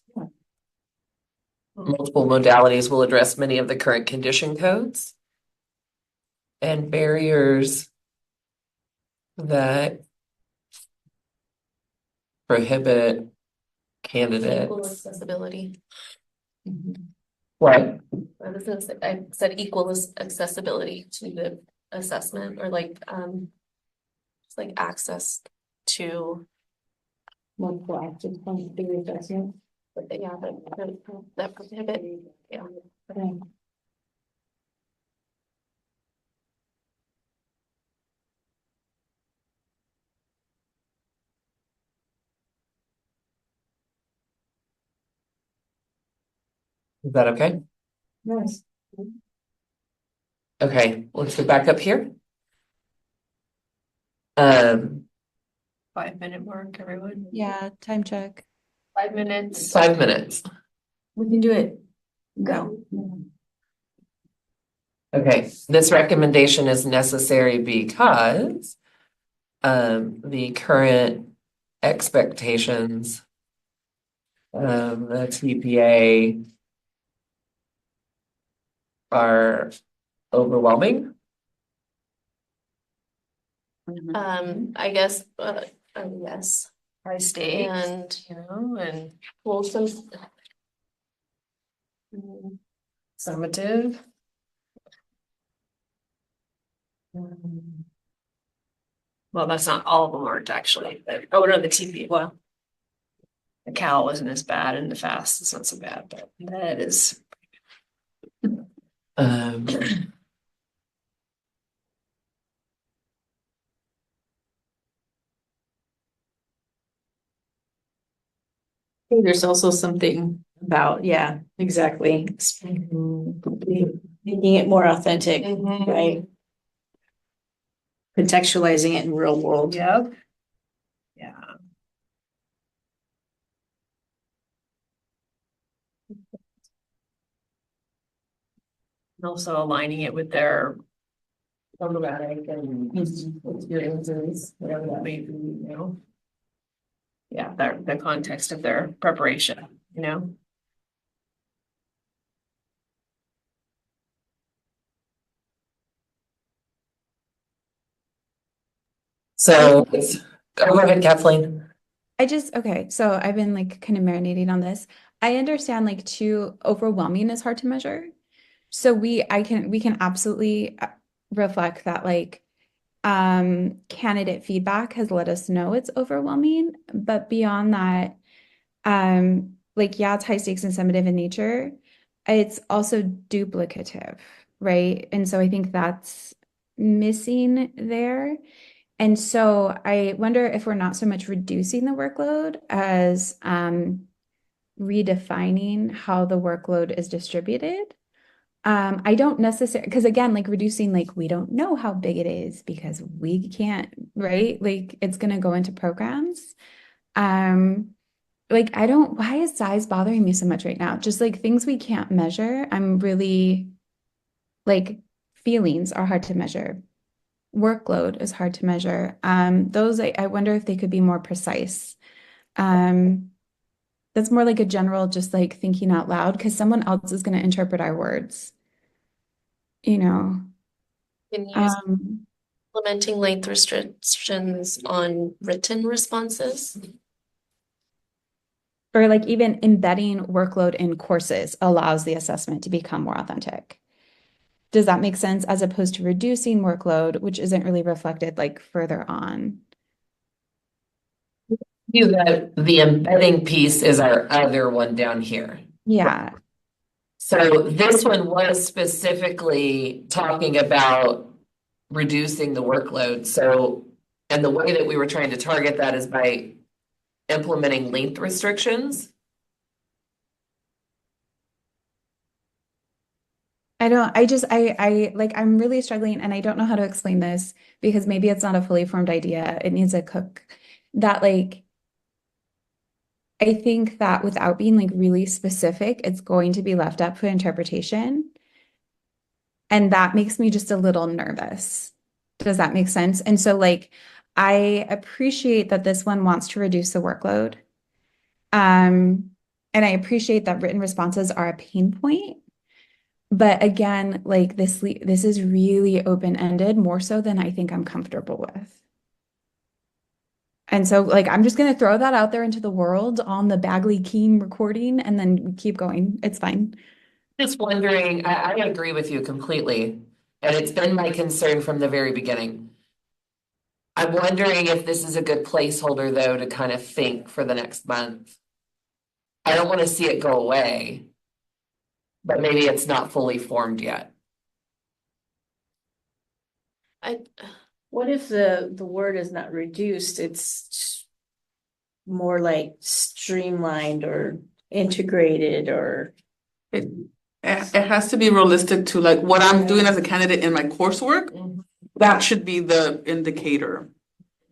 Multiple modalities will address many of the current condition codes and barriers that prohibit Equal candidates. accessibility. What? I was gonna say, I said equal accessibility to the assessment or just like access to, Multiple actions, through assessment. yeah, that prohibit, yeah. Okay. Is that okay? Nice. Okay, let's get back up here. Um, 5 minute mark, everyone. Yeah, time check. 5 minutes. 5 minutes. We can do it. Go. Okay, this recommendation is necessary because the current expectations of the TPA are overwhelming. I guess, yes, High stakes, and you know, and well, some. summative. Well, that's not all of them aren't actually, but oh no, the TP, well. The Cal wasn't as bad and the fast is not so bad, but that is. Um, I think there's also something about, yeah, exactly. Making it more authentic, right? Contextualizing it in real world. Yep. Yeah. And also aligning it with their programmatic and experiences, whatever that may be, you know. Yeah, the context of their preparation, you know. so go ahead, Kathleen. Okay, so I've been like kind of marinating on this. I understand like too overwhelming is hard to measure. So we can absolutely reflect that like candidate feedback has let us know it's overwhelming, but beyond that, like yeah, it's high stakes and summative in nature. It's also duplicative, right? And so I think that's missing there. And so I wonder if we're not so much reducing the workload as redefining how the workload is distributed. I don't necessarily, because again, like reducing, like we don't know how big it is because we can't, right? Like it's going to go into programs. Like why is size bothering me so much right now? Just like things we can't measure. I'm really like feelings are hard to measure. Workload is hard to measure. Those I wonder if they could be more precise. That's more like a general, just like thinking out loud, because someone else is going to interpret our words, you know. Can use implementing length restrictions on written responses. Or like even embedding workload in courses allows the assessment to become more authentic. Does that make sense? As opposed to reducing workload, which isn't really reflected like further on. The embedding piece is our other one down here. Yeah. So this one was specifically talking about reducing the workload. So, and the way that we were trying to target that is by implementing length restrictions. I like, I'm really struggling and I don't know how to explain this because maybe it's not a fully formed idea. It needs a cook that like, I think that without being like really specific, it's going to be left up for interpretation. And that makes me just a little nervous. Does that make sense? And so like, I appreciate that this one wants to reduce the workload. And I appreciate that written responses are a pain point. But again, like this is really open-ended, more so than I think I'm comfortable with. And so like I'm just gonna throw that out there into the world on the Bagley Keene recording and then we keep going. It's fine. Just wondering, I agree with you completely, and it's been my concern from the very beginning. I'm wondering if this is a good placeholder, though, to kind of think for the next month. I don't want to see it go away, but maybe it's not fully formed yet. What if the word is not reduced, it's more like streamlined or integrated or? It has to be realistic to like what I'm doing as a candidate in my coursework. That should be the indicator.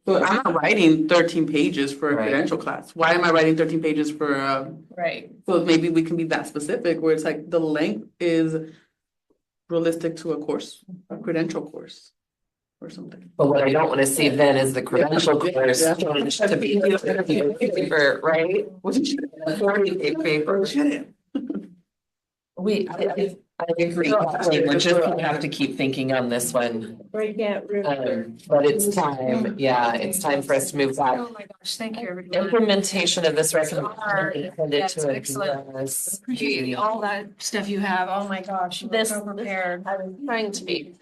So I'm not writing 13 pages for a Right. credential class. Why am I writing 13 pages for Right. so maybe we can be that specific where it's like the length is realistic to a course, a credential course or something. But what I don't want to see then is the credential course changed to be a 30-page paper, right? 40-page paper. I agree, Kathleen, we're just gonna have to keep thinking on this one. Breakout room. But it's time, it's time for us to move back. Oh my gosh, thank you, everyone. Implementation of this recommendation intended That's to excellent. address Appreciate all that stuff you have. Oh my gosh, you were This- so prepared. I was trying to be.